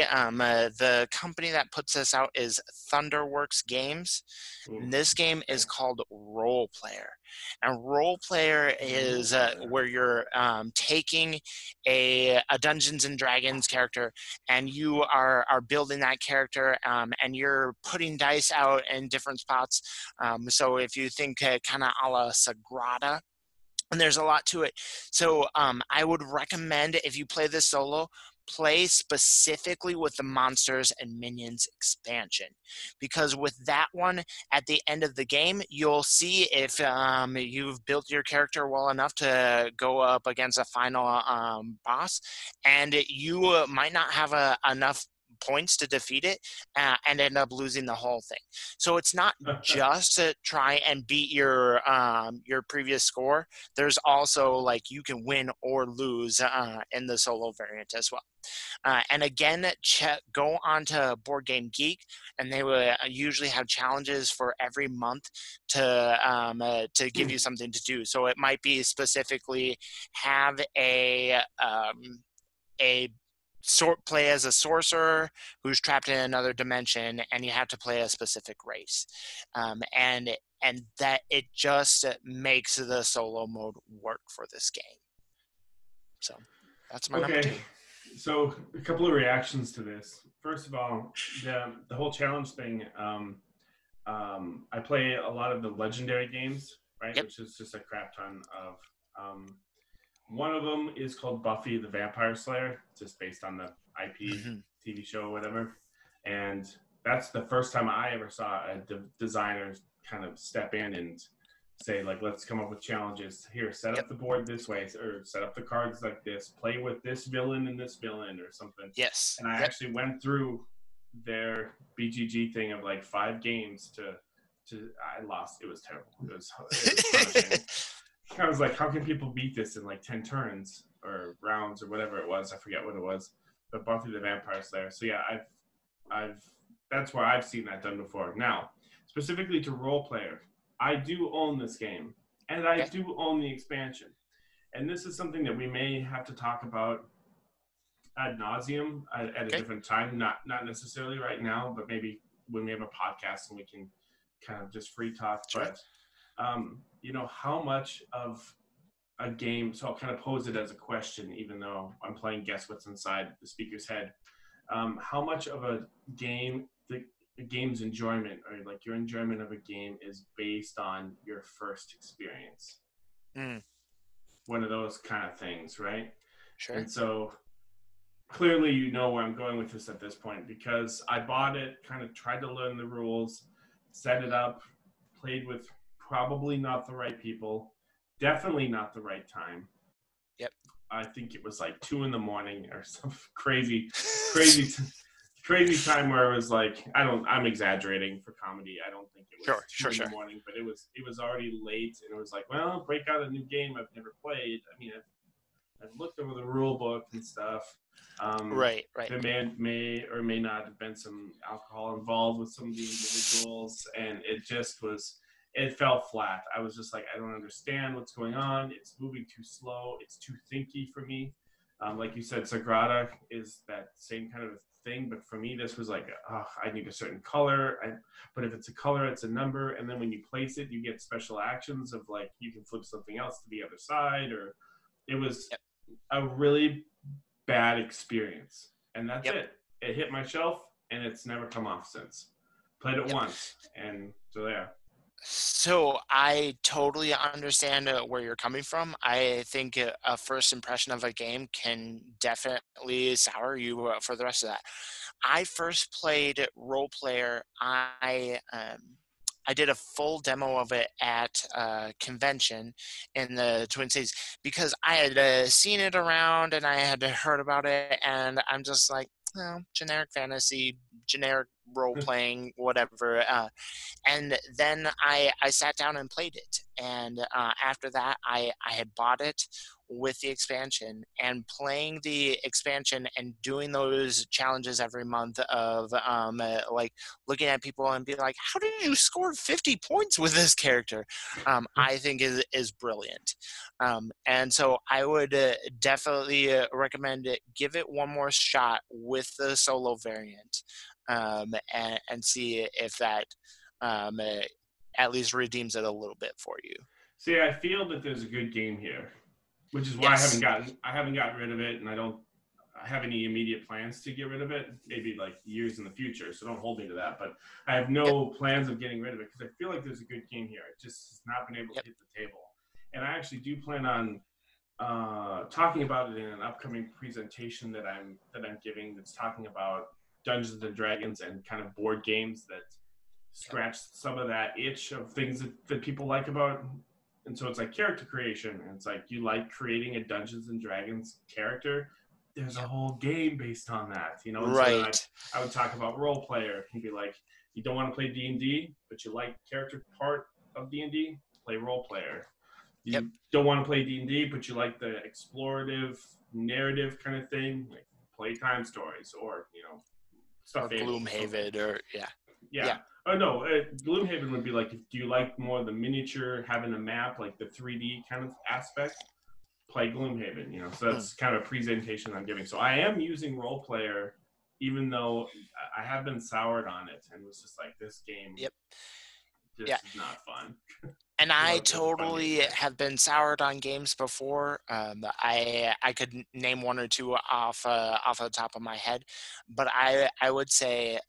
The company that puts this out is Thunderworks Games. Ooh, And this game is okay. called Role Player. And Role Player Role is player. where you're taking a Dungeons and Dragons character, and you are building that character, and you're putting dice out in different spots. So if you think kind of a la Sagrada, and there's a lot to it. So I would recommend, if you play this solo, play specifically with the Monsters and Minions expansion, because with that one, at the end of the game, you'll see if you've built your character well enough to go up against a final boss, and you might not have enough points to defeat it and end up losing the whole thing. So it's not just to try and beat your previous score. There's also like you can win or lose in the solo variant as well. And again, go on to Board Game Geek, and they will usually have challenges for every month to give you something to do. So it might be specifically have a play as a sorcerer who's trapped in another dimension, and you have to play a specific race, and that it just makes the solo mode work for this game. So that's my number Okay, 2. so a couple of reactions to this. First of all, the whole challenge thing. I play a lot of the legendary games, right? Yep. Which is just a crap ton of. One of them is called Buffy the Vampire Slayer, just based on the IP TV show or whatever. And that's the first time I ever saw a designer kind of step in and say, like, let's come up with challenges. Here, set up the board this way, or set up the cards like this. Play with this villain and this villain or something. Yes. And I actually went through their BGG thing of like 5 games to I lost. It was terrible. It was punishing. I was like, how can people beat this in like 10 turns or rounds or whatever it was? I forget what it was. But Buffy the Vampire Slayer. So yeah, I've that's where I've seen that done before. Now, specifically to Role Player, I do own this game, and I do own the expansion. And this is something that we may have to talk about ad nauseum at a different time. Not necessarily right now, but maybe when we have a podcast and we can kind of just free talk. Sure. But you know, how much of a game, so I'll kind of pose it as a question, even though I'm playing guess what's inside the speaker's head. How much of a game, the game's enjoyment, or like your enjoyment of a game, is based on your first experience? One of those kind of things, right? Sure. And so clearly you know where I'm going with this at this point, because I bought it, kind of tried to learn the rules, set it up, played with probably not the right people, definitely not the right time. Yep. I think it was like 2 a.m. or some crazy time where it was like, I'm exaggerating for comedy. I don't think it was 2 a.m, but it was already late, and it was like, well, break out a new game I've never played. I mean, I've looked over the rule book and stuff. Right. There may or may not have been some alcohol involved with some of the individuals, and it fell flat. I was just like, I don't understand what's going on. It's moving too slow. It's too thinky for me. Like you said, Sagrada is that same kind of thing, but for me, this was like, I need a certain color. But if it's a color, it's a number, and then when you place it, you get special actions of like you can flip something else to the other side, or it was a really bad experience, and that's it. It hit my shelf, and it's never come off since. Played it once, and so there. So I totally understand where you're coming from. I think a first impression of a game can definitely sour you for the rest of that. I first played Role Player. I did a full demo of it at a convention in the Twin Cities because I had seen it around and I had heard about it, and I'm just like, generic fantasy, generic role playing, whatever. And then I sat down and played it. And after that, I had bought it with the expansion, and playing the expansion and doing those challenges every month of like looking at people and be like, how did you score 50 points with this character? I think is brilliant. And so I would definitely recommend it. Give it one more shot with the solo variant, and see if that um, uh, at least redeems it a little bit for you. See, I feel that there's a good game here, which is why Yes. I haven't gotten rid of it, and I don't have any immediate plans to get rid of it. Maybe like years in the future, so don't hold me to that. But I have Yep. no plans of getting rid of it because I feel like there's a good game here. It just has not been able Yep. to hit the table, and I actually do plan on talking about it in an upcoming presentation that I'm giving. That's talking about Dungeons and Dragons and kind of board games that scratch some of that itch of things that people like about. And so it's like character creation, and it's like you like creating a Dungeons and Dragons character. There's a Yep. whole game based on that, you know. And so then Right. I would talk about role player and be like, you don't want to play D&D, but you like character part of D&D, play role player. Yep. You don't want to play D&D, but you like the explorative narrative kind of thing, like playtime stories or stuff. Or Gloomhaven, or yeah. Oh no, Gloomhaven would be like, do you like more the miniature, having a map, like the 3D kind of aspect? Play Gloomhaven, So that's kind of a presentation I'm giving. So I am using role player, even though I have been soured on it and was just like, this game Yep. just is not fun. And I totally have been soured on games before. I could name one or two off the top of my head, but I would say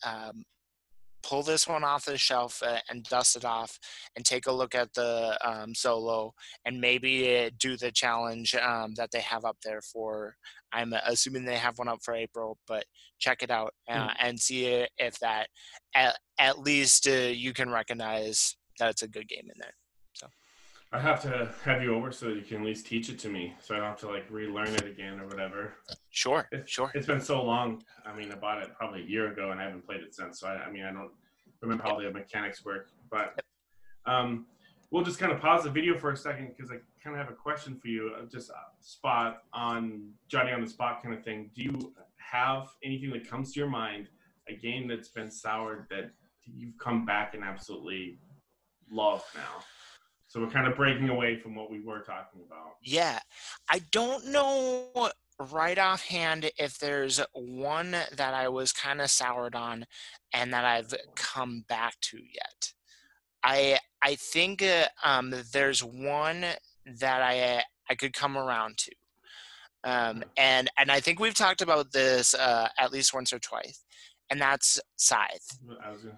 pull this one off the shelf and dust it off, and take a look at the solo, and maybe do the challenge that they have up there for. I'm assuming they have one up for April, but check it out and see if that at least you can recognize that it's a good game in there. So I have to have you over so that you can at least teach it to me, so I don't have to like relearn it again or whatever. Sure. It's been so long. I mean, I bought it probably a year ago and I haven't played it since. So I don't remember how the mechanics work. But we'll just kind of pause the video for a second because I kind of have a question for you. Just spot on Johnny on the spot kind of thing. Do you have anything that comes to your mind, a game that's been soured that you've come back and absolutely love now? So we're kind of breaking away from what we were talking about. Yeah, I don't know right offhand if there's one that I was kind of soured on and that I've come back to yet. I think there's one that I could come around to, and I think we've talked about this at least once or twice, and that's Scythe.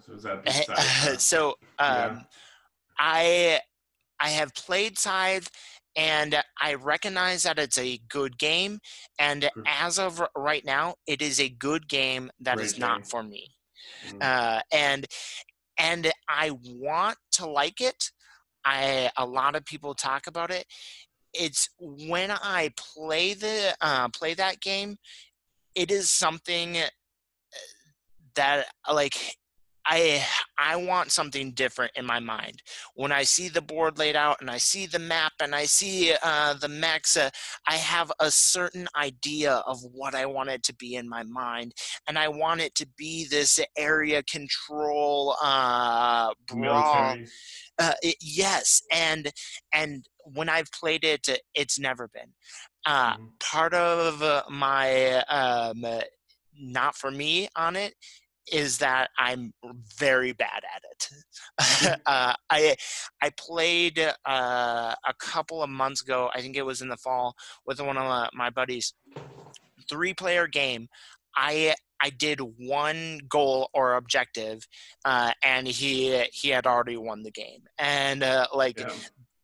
Was that Scythe? So yeah. I have played Scythe, and I recognize that it's a good game. And as of right now, it is a good game that is not for me. And I want to like it. A lot of people talk about it. It's when I play that game, it is something that like I want something different in my mind. When I see the board laid out and I see the map and I see the mechs, I have a certain idea of what I want it to be in my mind, and I want it to be this area control brawl. Military. Yes, and when I've played it, it's never been. Part of my not for me on it is that I'm very bad at it. I played a couple of months ago, I think it was in the fall, with one of my buddies. 3-player game. I did one goal or objective, and he had already won the game, and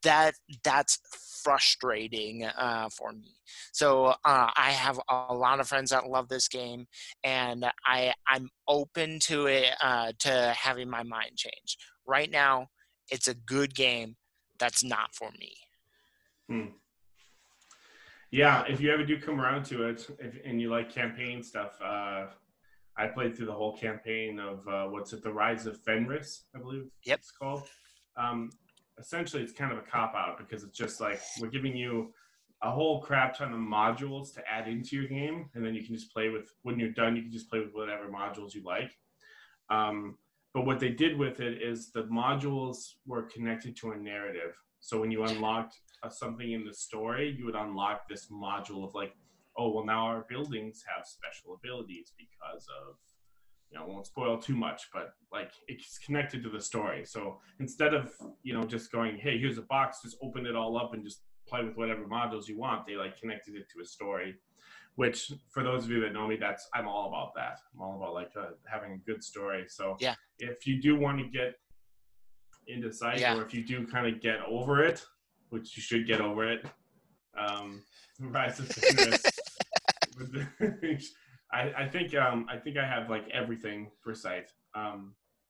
that's frustrating for me. So I have a lot of friends that love this game, and I'm open to it, to having my mind change. Right now, it's a good game. That's not for me. Yeah, if you ever do come around to it, and you like campaign stuff, I played through the whole campaign of what's it, The Rise of Fenris, I believe Yep. it's called. Um, Essentially, it's kind of a cop out because it's just like we're giving you a whole crap ton of modules to add into your game, and then you can just play with. When you're done, you can just play with whatever modules you like. Um, but what they did with it is the modules were connected to a narrative. So when you unlocked something in the story, you would unlock this module of like, oh, well, now our buildings have special abilities because of, I won't spoil too much, but like it's connected to the story. So instead of, just going, hey, here's a box, just open it all up and just play with whatever modules you want, they like connected it to a story, which for those of you that know me, I'm all about that. I'm all about like having a good story. So Yeah. if you do want to get into Scythe, Yeah. or if you do kind of get over it, which you should get over it, Rise of Fenris. I think I have like everything for Scythe.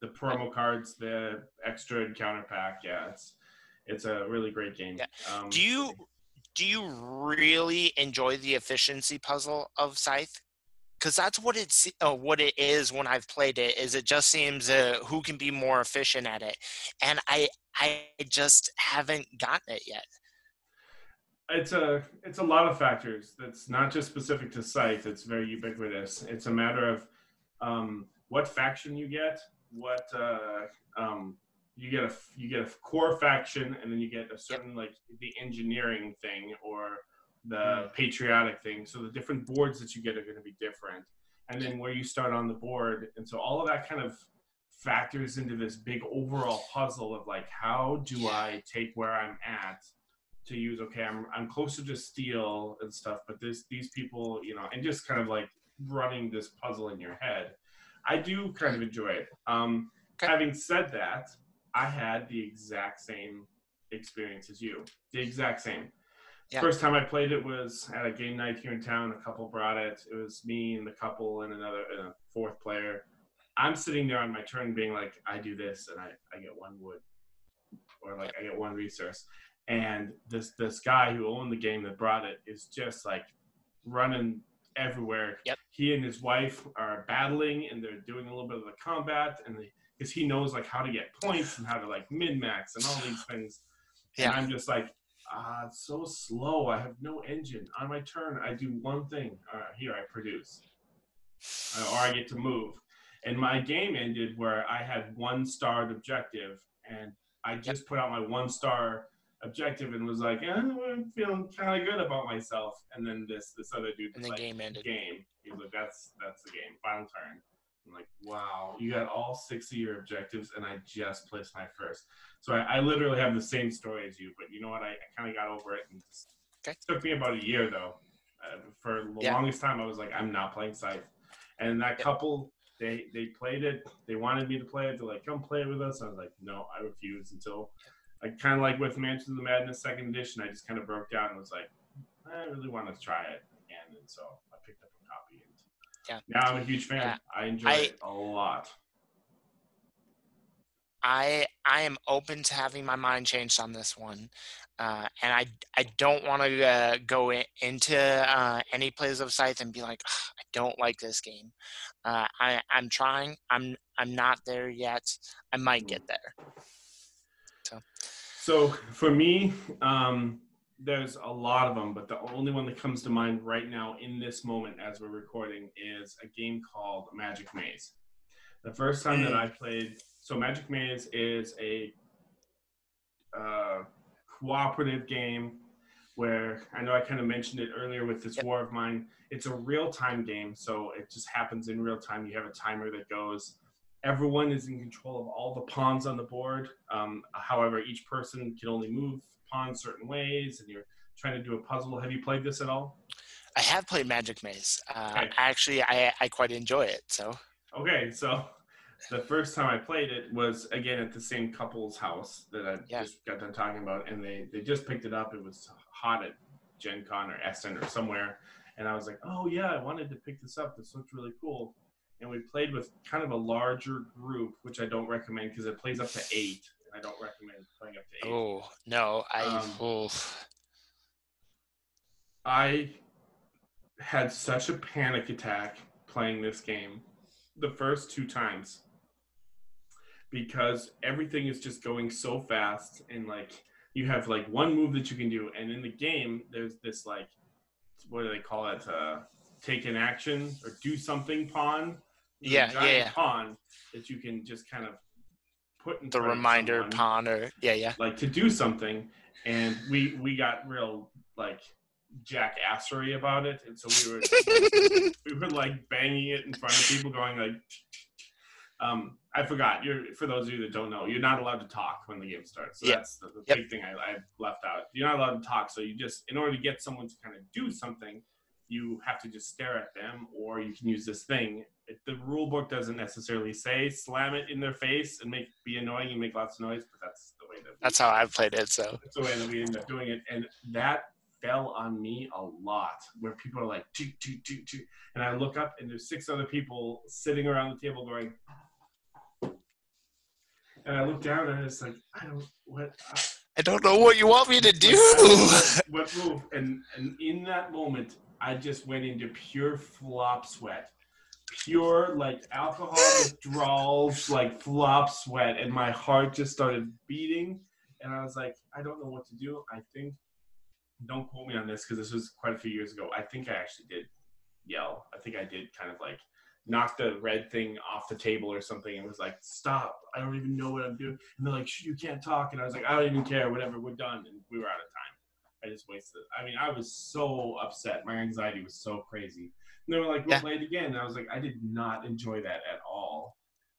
The promo cards, the extra encounter pack. Yeah, it's a really great game. Yeah. Do you really enjoy the efficiency puzzle of Scythe? Because that's what what it is when I've played it. Is it just seems who can be more efficient at it, and I just haven't gotten it yet. It's a lot of factors. That's not just specific to Scythe. It's very ubiquitous. It's a matter of what faction you get, what you get a core faction, and then you get a certain like the engineering thing or the patriotic thing. So the different boards that you get are going to be different, and then where you start on the board, and so all of that kind of factors into this big overall puzzle of like how do I take where I'm at to use, okay, I'm closer to steel and stuff, but these people, and just kind of like running this puzzle in your head. I do kind of enjoy it. Okay. Having said that, I had the exact same experience as you. The exact same. Yeah. First time I played it was at a game night here in town. A couple brought it. It was me and the couple and a fourth player. I'm sitting there on my turn being like, I do this and I get one wood, or like I get one resource. And this guy who owned the game that brought it is just like running everywhere. Yep. He and his wife are battling and they're doing a little bit of the combat, and because he knows like how to get points and how to like min max and all these things. And I'm just like, it's so slow. I have no engine. On my turn, I do one thing. Here, I produce, or I get to move. And my game ended where I had 1-starred objective, and I just put out my 1-star objective and was like, I'm feeling kind of good about myself. And then this other dude was like, game ended. He was like, that's the game. Final turn. I'm like, wow, you got all 6 of your objectives, and I just placed my first. So I literally have the same story as you, but you know what? I kind of got over it. And it took me about a year, though. For the longest time, I was like, I'm not playing Scythe. And that couple, they played it. They wanted me to play it. They're like, come play it with us. I was like, no, I refuse. Until I kind of like with Mansions of the Madness 2nd edition, I just kind of broke down and was like, I really want to try it again. And so I picked up a copy. And now I'm a huge fan. I enjoy it a lot. I am open to having my mind changed on this one, and I don't want to go into any plays of Scythe and be like, I don't like this game. I'm trying. I'm not there yet. I might get there. So for me, there's a lot of them, but the only one that comes to mind right now in this moment as we're recording is a game called Magic Maze. The first time that I played, so Magic Maze is a cooperative game where I know I kind of mentioned it earlier with this War of Mine. It's a real-time game, so it just happens in real time. You have a timer that goes. Everyone is in control of all the pawns on the board. However, each person can only move pawns certain ways, and you're trying to do a puzzle. Have you played this at all? I have played Magic Maze. Actually, I quite enjoy it. So. Okay, so the first time I played it was, again, at the same couple's house that I just got done talking about, and they just picked it up. It was hot at Gen Con or Essen or somewhere, and I was like, oh, yeah, I wanted to pick this up. This looks really cool. And we played with kind of a larger group, which I don't recommend because it plays up to 8, and I don't recommend playing up to 8. Oh, no. I had such a panic attack playing this game the first two times because everything is just going so fast, and like you have like one move that you can do, and in the game there's this like, what do they call it, take an action or do something pawn. There's a Yeah, yeah, giant yeah. pawn that you can just kind of put in The front of reminder someone, pawn, or yeah. like to do something. And we got real like jackassery about it, and so we were like banging it in front of people, going like, I forgot. For those of you that don't know, you're not allowed to talk when the game starts. So Yeah. that's the Yep. big thing I left out. You're not allowed to talk. So you just, in order to get someone to kind of do something, you have to just stare at them, or you can use this thing. The rule book doesn't necessarily say slam it in their face and be annoying and make lots of noise, but that's the way that That's how I've played it. So that's the way that we ended up doing it, and that fell on me a lot. Where people are like, choo, choo, choo, choo. And I look up, and there's 6 other people sitting around the table going. And I looked down, and it's like, I don't know what you want me to do. What move? And in that moment, I just went into pure flop sweat, pure like alcohol withdrawals, like flop sweat, and my heart just started beating. And I was like, I don't know what to do. I think, don't quote me on this because this was quite a few years ago. I think I actually did yell. I think I did kind of like knock the red thing off the table or something, and was like, stop, I don't even know what I'm doing. And they're like, you can't talk. And I was like, I don't even care, whatever, we're done. And we were out of time. I just wasted it. I mean, I was so upset. My anxiety was so crazy. And they were like, we'll play it again. And I was like, I did not enjoy that at all.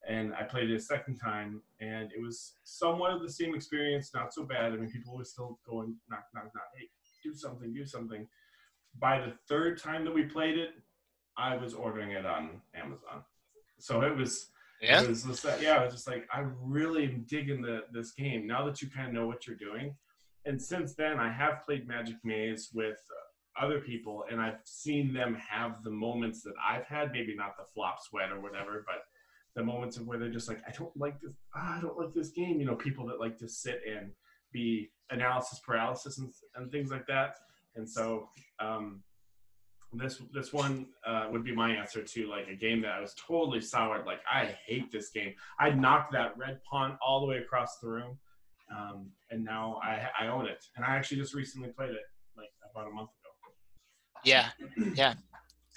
And I played it a second time, and it was somewhat of the same experience, not so bad. I mean, people were still going, knock, knock, knock, hey, do something, do something. By the third time that we played it, I was ordering it on Amazon. So it was Yeah. I was just like, I really am digging this game now that you kind of know what you're doing. And since then, I have played Magic Maze with other people, and I've seen them have the moments that I've had, maybe not the flop sweat or whatever, but the moments of where they're just like, I don't like this. I don't like this game. You know, people that like to sit and be analysis paralysis and things like that. And so, this one would be my answer to like a game that I was totally soured. Like, I hate this game. I knocked that red pawn all the way across the room, and now I own it. And I actually just recently played it like about a month ago. Yeah.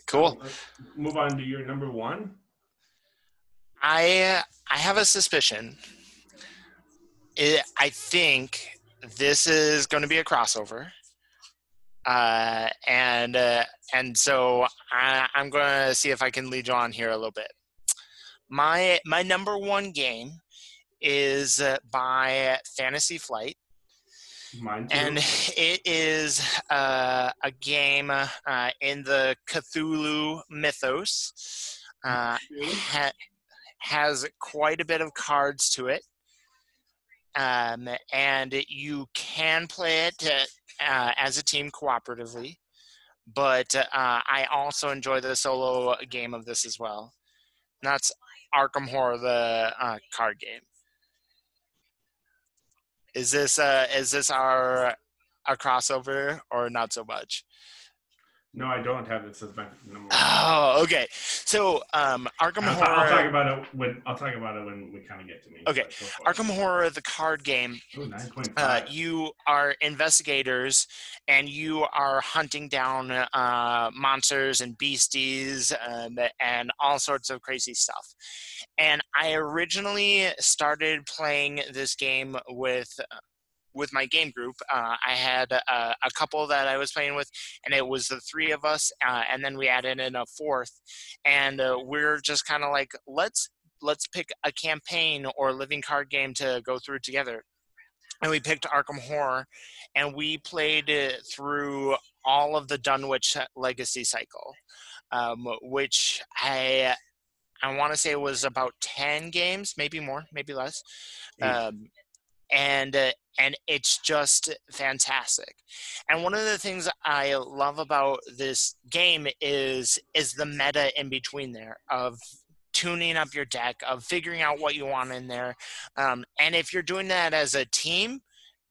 Cool. So, move on to your number one. I have a suspicion. I think this is going to be a crossover. And so I'm going to see if I can lead you on here a little bit. My number one game is by Fantasy Flight. Mine too. And it is a game in the Cthulhu mythos. Has quite a bit of cards to it. And you can play it as a team cooperatively, but I also enjoy the solo game of this as well. And that's Arkham Horror, the card game. Is this a crossover or not so much? No, I don't have this as my number one. Oh, okay. So Arkham Horror. I'll talk about it when we kind of get to me. Okay, Arkham Horror, the card game. Ooh, 9.5. You are investigators, and you are hunting down monsters and beasties and all sorts of crazy stuff. And I originally started playing this game with my game group. I had a couple that I was playing with, and it was the 3 of us, and then we added in a 4th, and we're just kind of like, let's pick a campaign or living card game to go through together. And we picked Arkham Horror, and we played it through all of the Dunwich Legacy cycle, which I want to say it was about 10 games, maybe more, maybe less. And it's just fantastic. And one of the things I love about this game is the meta in between there of tuning up your deck, of figuring out what you want in there. And if you're doing that as a team,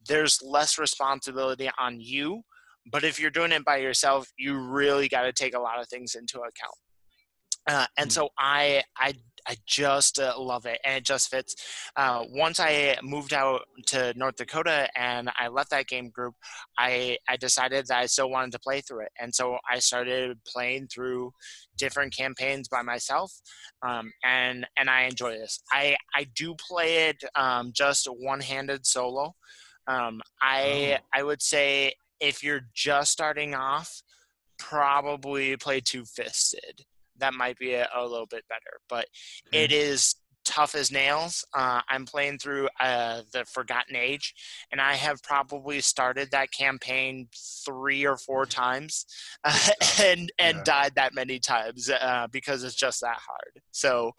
there's less responsibility on you. But if you're doing it by yourself, you really got to take a lot of things into account. And so I just love it, and it just fits. Once I moved out to North Dakota and I left that game group, I decided that I still wanted to play through it, and so I started playing through different campaigns by myself, and I enjoy this. I do play it just one-handed solo. Oh, I would say if you're just starting off, probably play two-fisted. That might be a little bit better, but it okay. is tough as nails. I'm playing through the Forgotten Age, and I have probably started that campaign 3 or 4 times, Oh, and yeah. died that many times because it's just that hard. So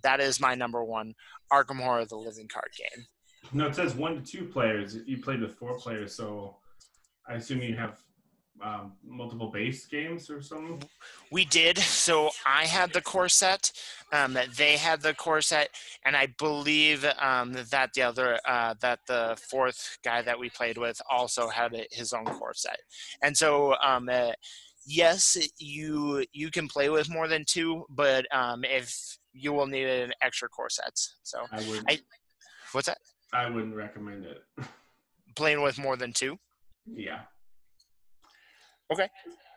that is my number one, Arkham Horror: The Living Card Game. No, it says 1 to 2 players. You played with 4 players, so I assume you have multiple base games or something. We did. So I had the core set. They had the core set, and I believe that the fourth guy that we played with also had his own core set. And so, yes, you can play with more than two, but if you will need an extra core sets. So I would. I what's that? I wouldn't recommend it. Playing with more than two? Yeah. Okay.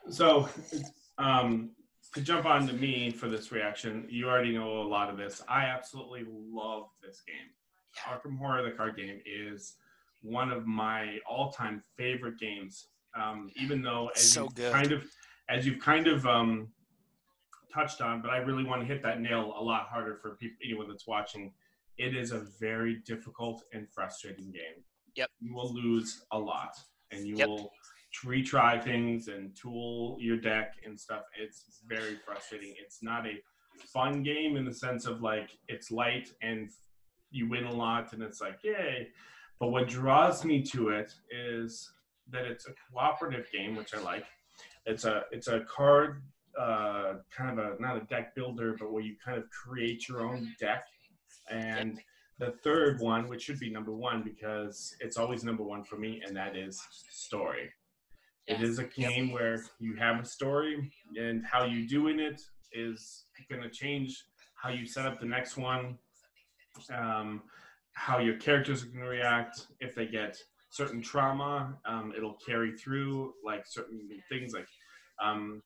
So, um, to jump on to me for this reaction, you already know a lot of this. I absolutely love this game. Arkham Horror, the card game, is one of my all-time favorite games. Even though, So good. as you've kind of touched on, but I really want to hit that nail a lot harder for people, anyone that's watching. It is a very difficult and frustrating game. Yep. You will lose a lot, and you Yep. will retry things and tool your deck and stuff. It's very frustrating. It's not a fun game in the sense of like it's light and you win a lot and it's like yay. But what draws me to it is that it's a cooperative game, which I like. It's a card kind of a not a deck builder, but where you kind of create your own deck. Yep. And the third one, which should be number one because it's always number one for me, and that is story. It Yeah. is a Yep. game where you have a story, and how you do in it is going to change how you set up the next one, um, how your characters are going to react. If they get certain trauma, it'll carry through like certain things like um,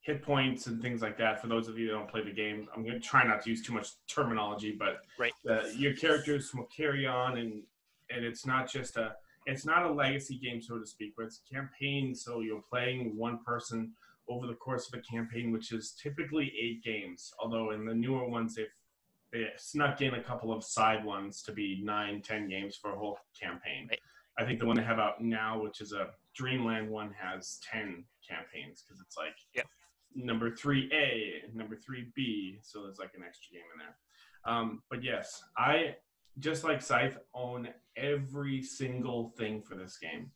hit points and things like that. For those of you that don't play the game, I'm going to try not to use too much terminology, but Right. your characters will carry on, and it's not a legacy game, so to speak, but it's a campaign. So you're playing one person over the course of a campaign, which is typically 8 games. Although in the newer ones, they snuck in a couple of side ones to be 9, 10 games for a whole campaign. Right. I think the one they have out now, which is a Dreamland one, has 10 campaigns because it's like Yep. number 3A, number 3B, so there's like an extra game in there. But yes, I just like Scythe own every single thing for this game.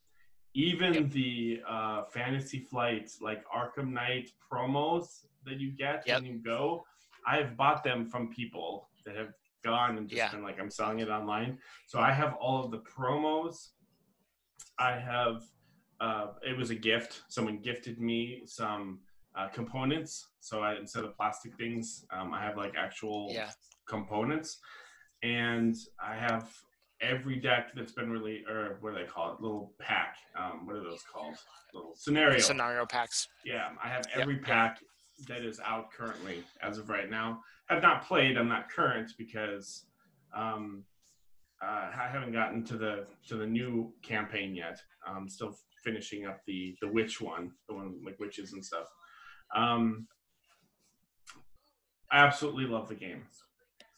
Yep. Even the Fantasy Flight, like Arkham Knight promos that you get Yep. when you go, I've bought them from people that have gone and just Yeah. been like, I'm selling it online. So I have all of the promos. I have, it was a gift. Someone gifted me some components. So instead of plastic things, I have like actual Yeah. components. And I have every deck that's been really, or what do they call it? Little pack. What are those called? Little scenario. Scenario packs. Yeah, I have Yep. every Yep. pack that is out currently as of right now. I've not played. I'm not current because um, I haven't gotten to the new campaign yet. I'm still finishing up the witch one, the one like witches and stuff. Um, I absolutely love the game.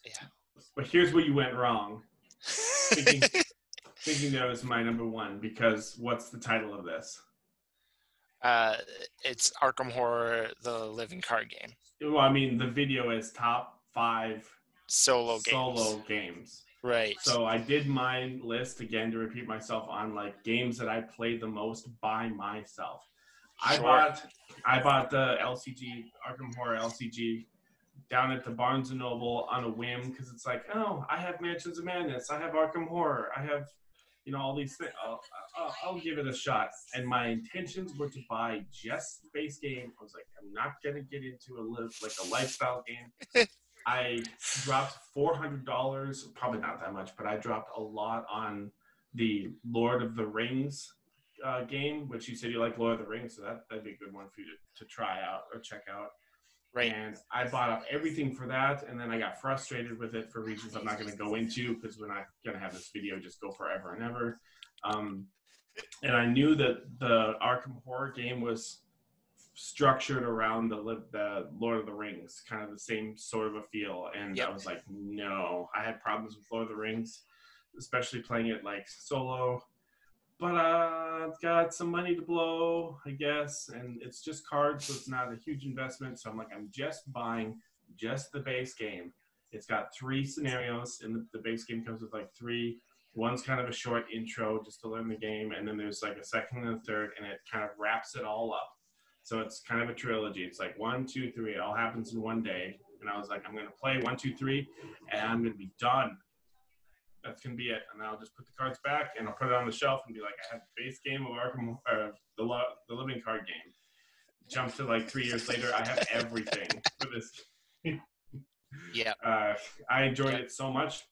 Yeah. But here's where you went wrong. Thinking that was my number one because what's the title of this? uh, it's Arkham Horror: The Living Card Game. Well, I mean, the video is top 5 Solo games. Right. So I did my list again to repeat myself on like games that I played the most by myself. Sure. I bought the LCG Arkham Horror LCG down at the Barnes and Noble on a whim because it's like, oh, I have Mansions of Madness, I have Arkham Horror, I have all these things. I'll give it a shot. And my intentions were to buy just the base game. I was like, I'm not gonna get into a lifestyle game. I dropped $400, probably not that much, but I dropped a lot on the Lord of the Rings game, which you said you like Lord of the Rings, so that'd be a good one for you to try out or check out. Right. And I bought up everything for that, and then I got frustrated with it for reasons I'm not going to go into because we're not going to have this video just go forever and ever. And I knew that the Arkham Horror game was structured around the Lord of the Rings, kind of the same sort of a feel. And I was like, no, I had problems with Lord of the Rings, especially playing it like solo. But I've got some money to blow, I guess, and it's just cards, so it's not a huge investment. So I'm like, I'm just buying just the base game. It's got 3 scenarios, and the base game comes with like 3. One's kind of a short intro just to learn the game, and then there's like a second and a third, and it kind of wraps it all up. So it's kind of a trilogy. It's like 1, 2, 3. It all happens in one day. And I was like, I'm going to play 1, 2, 3, and I'm going to be done. That's going to be it. And I'll just put the cards back, and I'll put it on the shelf and be like, I have the base game of Arkham, the living card game. Jump to like 3 years later, I have everything for this. Yeah. I enjoyed it so much.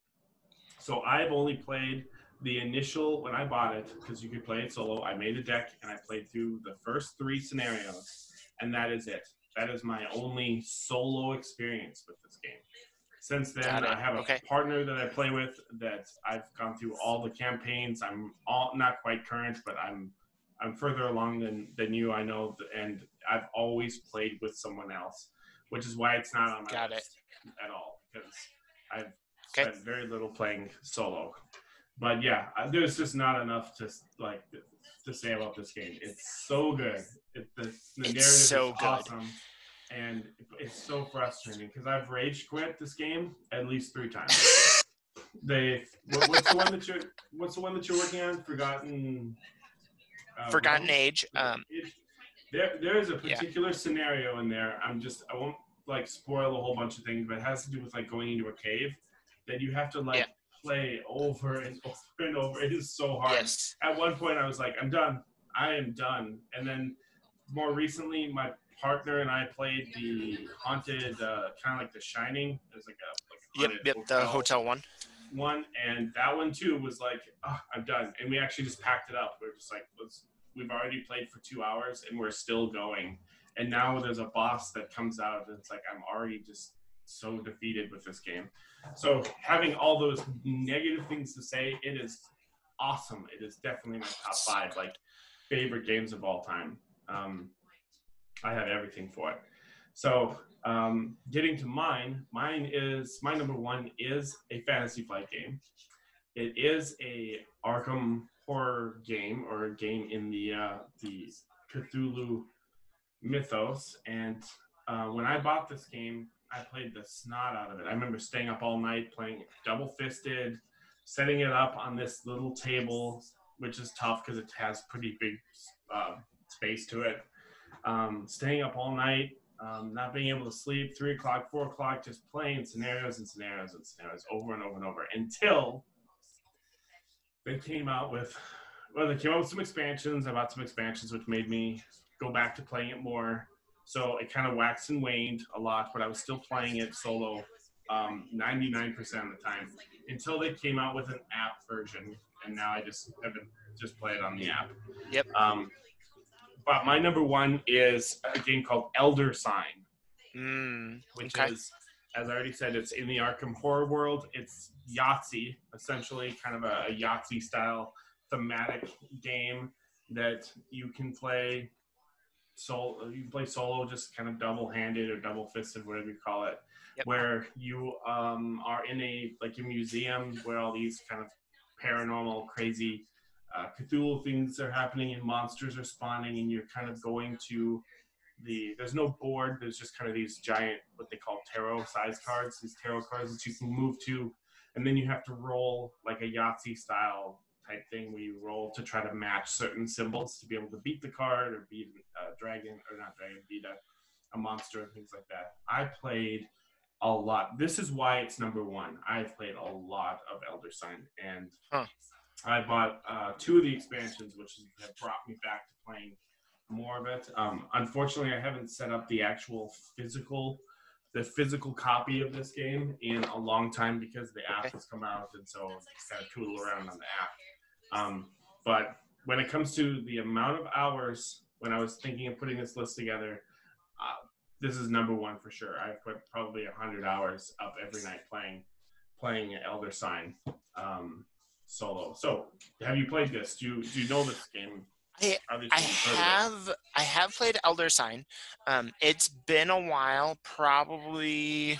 So I've only played the initial, when I bought it, because you could play it solo, I made a deck, and I played through the first 3 scenarios, and that is it. That is my only solo experience with this game. Since then, I have a partner that I play with that I've gone through all the campaigns. I'm not quite current, but I'm further along than you, I know, and I've always played with someone else, which is why it's not on my list at all, because I've spent very little playing solo. But yeah, there's just not enough to say about this game. It's so good. The narrative is awesome. And it's so frustrating because I've rage quit this game at least 3 times. What's the one that you're working on? Forgotten Age. There is a particular scenario in there. I won't like spoil a whole bunch of things, but it has to do with like going into a cave that you have to play over and over and over. It is so hard. Yes. At one point, I was like, I'm done. I am done. And then more recently, my partner and I played the haunted, kind of like The Shining. There's like a haunted hotel. The hotel one, and that one too was like, oh, I'm done. And we actually just packed it up. We're just like, we've already played for 2 hours and we're still going. And now there's a boss that comes out, and it's like I'm already just so defeated with this game. So having all those negative things to say, it is awesome. It is definitely my top 5 like favorite games of all time. I have everything for it. So getting to my number 1 is a Fantasy Flight game. It is a Arkham horror game, or a game in the Cthulhu mythos. And when I bought this game, I played the snot out of it. I remember staying up all night playing double-fisted, setting it up on this little table, which is tough because it has pretty big space to it. Staying up all night, not being able to sleep, 3 o'clock, 4 o'clock, just playing scenarios and scenarios and scenarios over and over and over until they came out with some expansions. I bought some expansions, which made me go back to playing it more. So it kind of waxed and waned a lot, but I was still playing it solo 99% of the time until they came out with an app version, and now I just play it on the app. Yep. But my number 1 is a game called Elder Sign, which is, as I already said, it's in the Arkham horror world. It's Yahtzee, essentially, kind of a Yahtzee-style thematic game that you can play solo. You can play solo, just kind of double-handed or double-fisted, whatever you call it, where you are in a museum where all these kind of paranormal, crazy Cthulhu things are happening and monsters are spawning, and you're kind of going to there's no board, there's just kind of these giant, what they call tarot size cards, these tarot cards that you can move to, and then you have to roll like a Yahtzee style type thing where you roll to try to match certain symbols to be able to beat the card or beat a dragon, or not dragon, beat a monster and things like that. I played a lot. This is why it's number 1. I've played a lot of Elder Sign, and I bought two of the expansions, which have brought me back to playing more of it. Unfortunately, I haven't set up the physical copy of this game in a long time because the app Okay. has come out, and so just kind of tootle around on the app. But when it comes to the amount of hours when I was thinking of putting this list together, this is number one for sure. I've put probably 100 hours up every night playing Elder Sign solo. So, have you played this? Do you know this game? I I Obviously, you've heard of it. have played Elder Sign. It's been a while, probably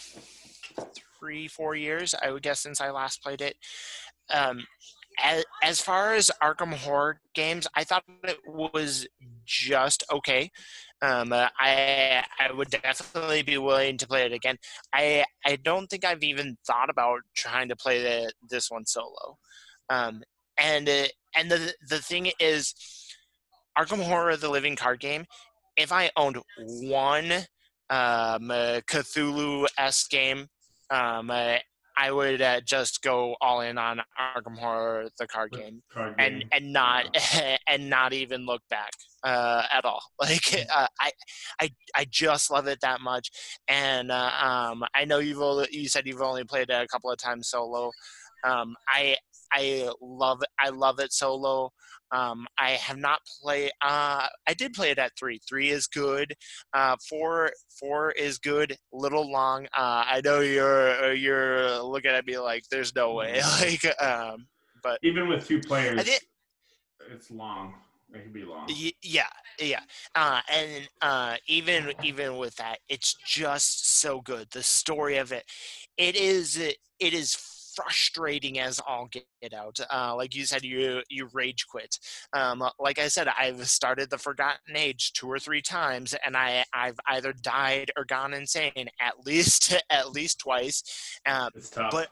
3-4 years, I would guess, since I last played it. Um, as far as Arkham Horror games, I thought it was just okay. I would definitely be willing to play it again. I don't think I've even thought about trying to play this one solo. Um, and the thing is, Arkham Horror, the living card game. If I owned one Cthulhu-esque game, I would just go all in on Arkham Horror, the card The game, card and game. and not and not even look back at all. Like I just love it that much. And I know you said you've only played it a couple of times solo. I love it solo. I have not played. I did play it at 3. 3 is good. 4 is good. Little long. I know you're looking at me like there's no way. Like, but Even with two I think players, it's long. It can be long. yeah, yeah. And even with that, it's just so good. The story of it is frustrating as all get out. Like you said, you rage quit. Like I said, I've started the Forgotten Age 2 or 3 times, and I've either died or gone insane at least twice. It's tough. But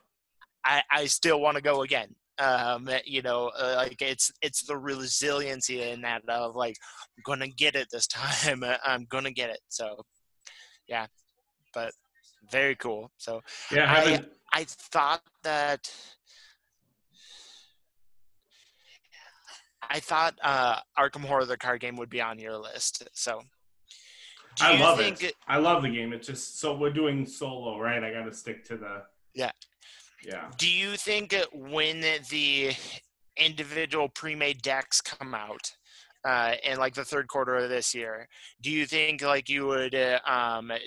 I still want to go again. Like it's the resiliency in that of like, I'm gonna get it this time. I'm gonna get it. So yeah, but very cool. So Yeah, I I haven't. I thought that Arkham Horror the card game would be on your list. So do I you love it. think? I love the game. It's just so we're doing solo, right? I got to stick to the Yeah. yeah. Do you think when the individual pre-made decks come out in like the third quarter of this year, do you think like you would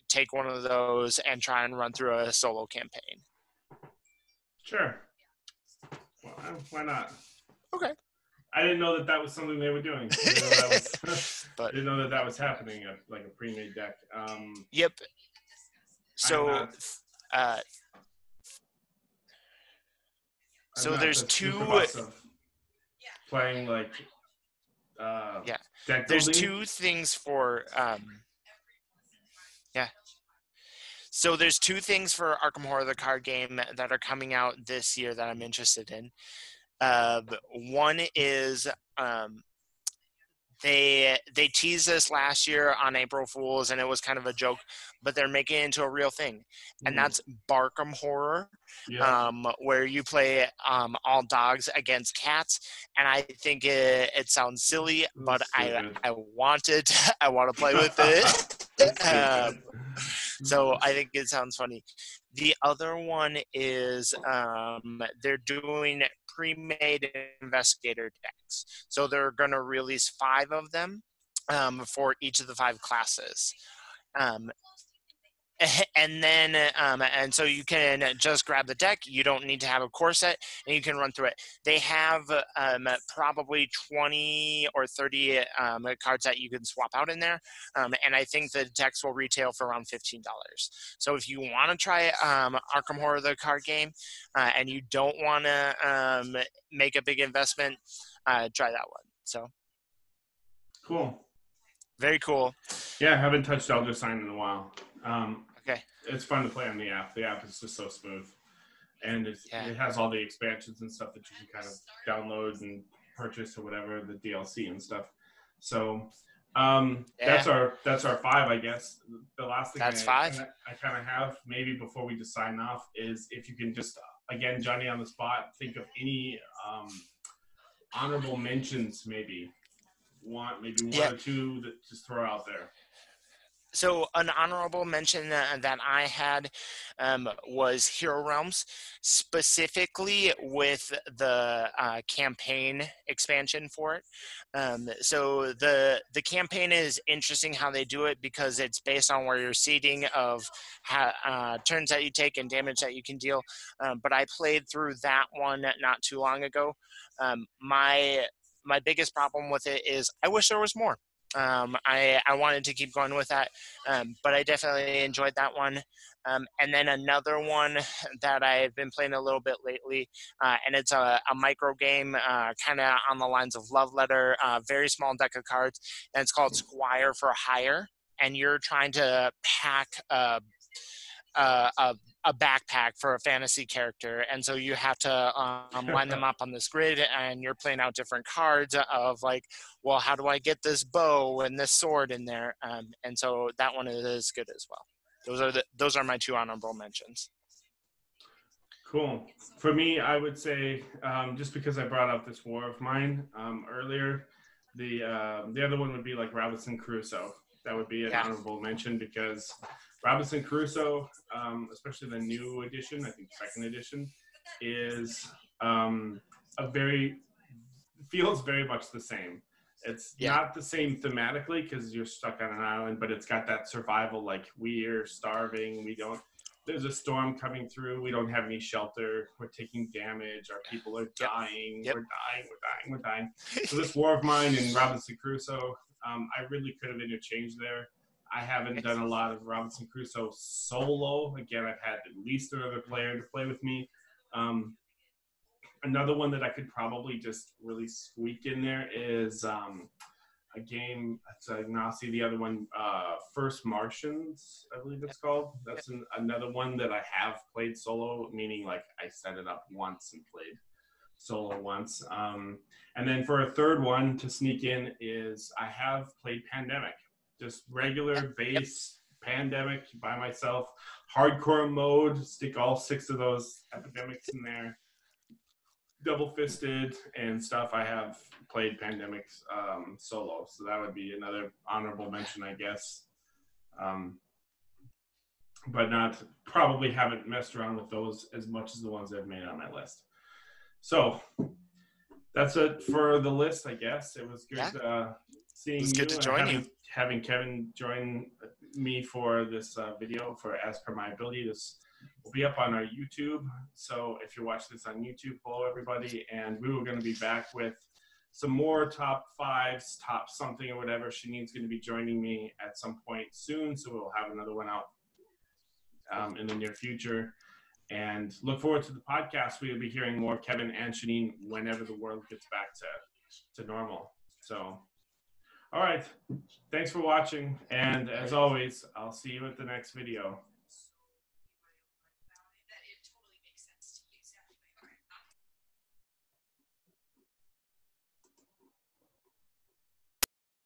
take one of those and try and run through a solo campaign? Sure. Well, why not? Okay. I didn't know that was something they were doing. I didn't know that was, But didn't know that was happening. Like a pre-made deck. yep. I'm So not. uh, I'm so not there's the super two. boss of playing like Yeah. deck There's building. 2 things for yeah. So there's 2 things for Arkham Horror the card game that are coming out this year that I'm interested in. One is they teased this last year on April Fools, and it was kind of a joke, but they're making it into a real thing, and that's Barkham Horror, Yeah. where you play all dogs against cats. And I think it sounds silly, but Stupid. I want it. I want to play with it. That's um, stupid. so I think it sounds funny. The other one is they're doing pre-made investigator decks. So they're going to release 5 of them for each of the 5 classes. Um, and then and so you can just grab the deck. You don't need to have a core set, and you can run through it. They have probably 20 or 30 cards that you can swap out in there, and I think the decks will retail for around $15. So if you want to try Arkham Horror the card game, and you don't want to make a big investment, try that one. So Cool. very cool. Yeah, I haven't touched Elder Sign in a while. Okay. It's fun to play on the app. The app is just so smooth, and it has all the expansions and stuff that you can kind of download and purchase or whatever, the DLC and stuff. So that's our 5, I guess. The last thing That's I 5. kind of have maybe before we just sign off is if you can just again, Johnny on the spot, think of any honorable mentions, maybe one Yeah. or two that just throw out there. So an honorable mention that I had was Hero Realms, specifically with the campaign expansion for it. So the campaign is interesting how they do it because it's based on where you're seeding of turns that you take and damage that you can deal. But I played through that one not too long ago. My biggest problem with it is I wish there was more. I wanted to keep going with that, but I definitely enjoyed that one. And then another one that I've been playing a little bit lately, and it's a micro game, kind of on the lines of Love Letter, very small deck of cards, and it's called Squire for Hire. And you're trying to pack uh, a, a backpack for a fantasy character, and so you have to line them up on this grid, and you're playing out different cards of like, well, how do I get this bow and this sword in there? And so that one is good as well. Those are my two honorable mentions. Cool. For me, I would say just because I brought up this war of mine earlier, the other one would be like Robinson Crusoe. That would be an honorable mention because Robinson Crusoe, especially the new edition, I think second edition, is feels very much the same. It's not the same thematically because you're stuck on an island, but it's got that survival, like we're starving, there's a storm coming through, we don't have any shelter, we're taking damage, our people are dying, we're dying. So this War of Mine and Robinson Crusoe, I really could have interchanged there. I haven't done a lot of Robinson Crusoe solo. Again, I've had at least another player to play with me. Another one that I could probably just really squeak in there is a game. Now see the other one, First Martians, I believe it's called. That's another one that I have played solo, meaning like I set it up once and played solo once. And then for a third one to sneak in is I have played Pandemic, just regular base Pandemic by myself, hardcore mode, stick all 6 of those epidemics in there. Double fisted and stuff. I have played Pandemics solo, so that would be another honorable mention, I guess. But probably haven't messed around with those as much as the ones I've made on my list. So that's it for the list, I guess. It was good seeing you. Good to join you. Having Kevin join me for this video for As Per My Ability. This will be up on our YouTube. So if you're watching this on YouTube, hello everybody. And we were going to be back with some more top 5s, top something or whatever. Shanine's going to be joining me at some point soon. So we'll have another one out in the near future. And look forward to the podcast. We will be hearing more Kevin and Shanine whenever the world gets back to normal. So, all right. Thanks for watching. And as always, I'll see you at the next video.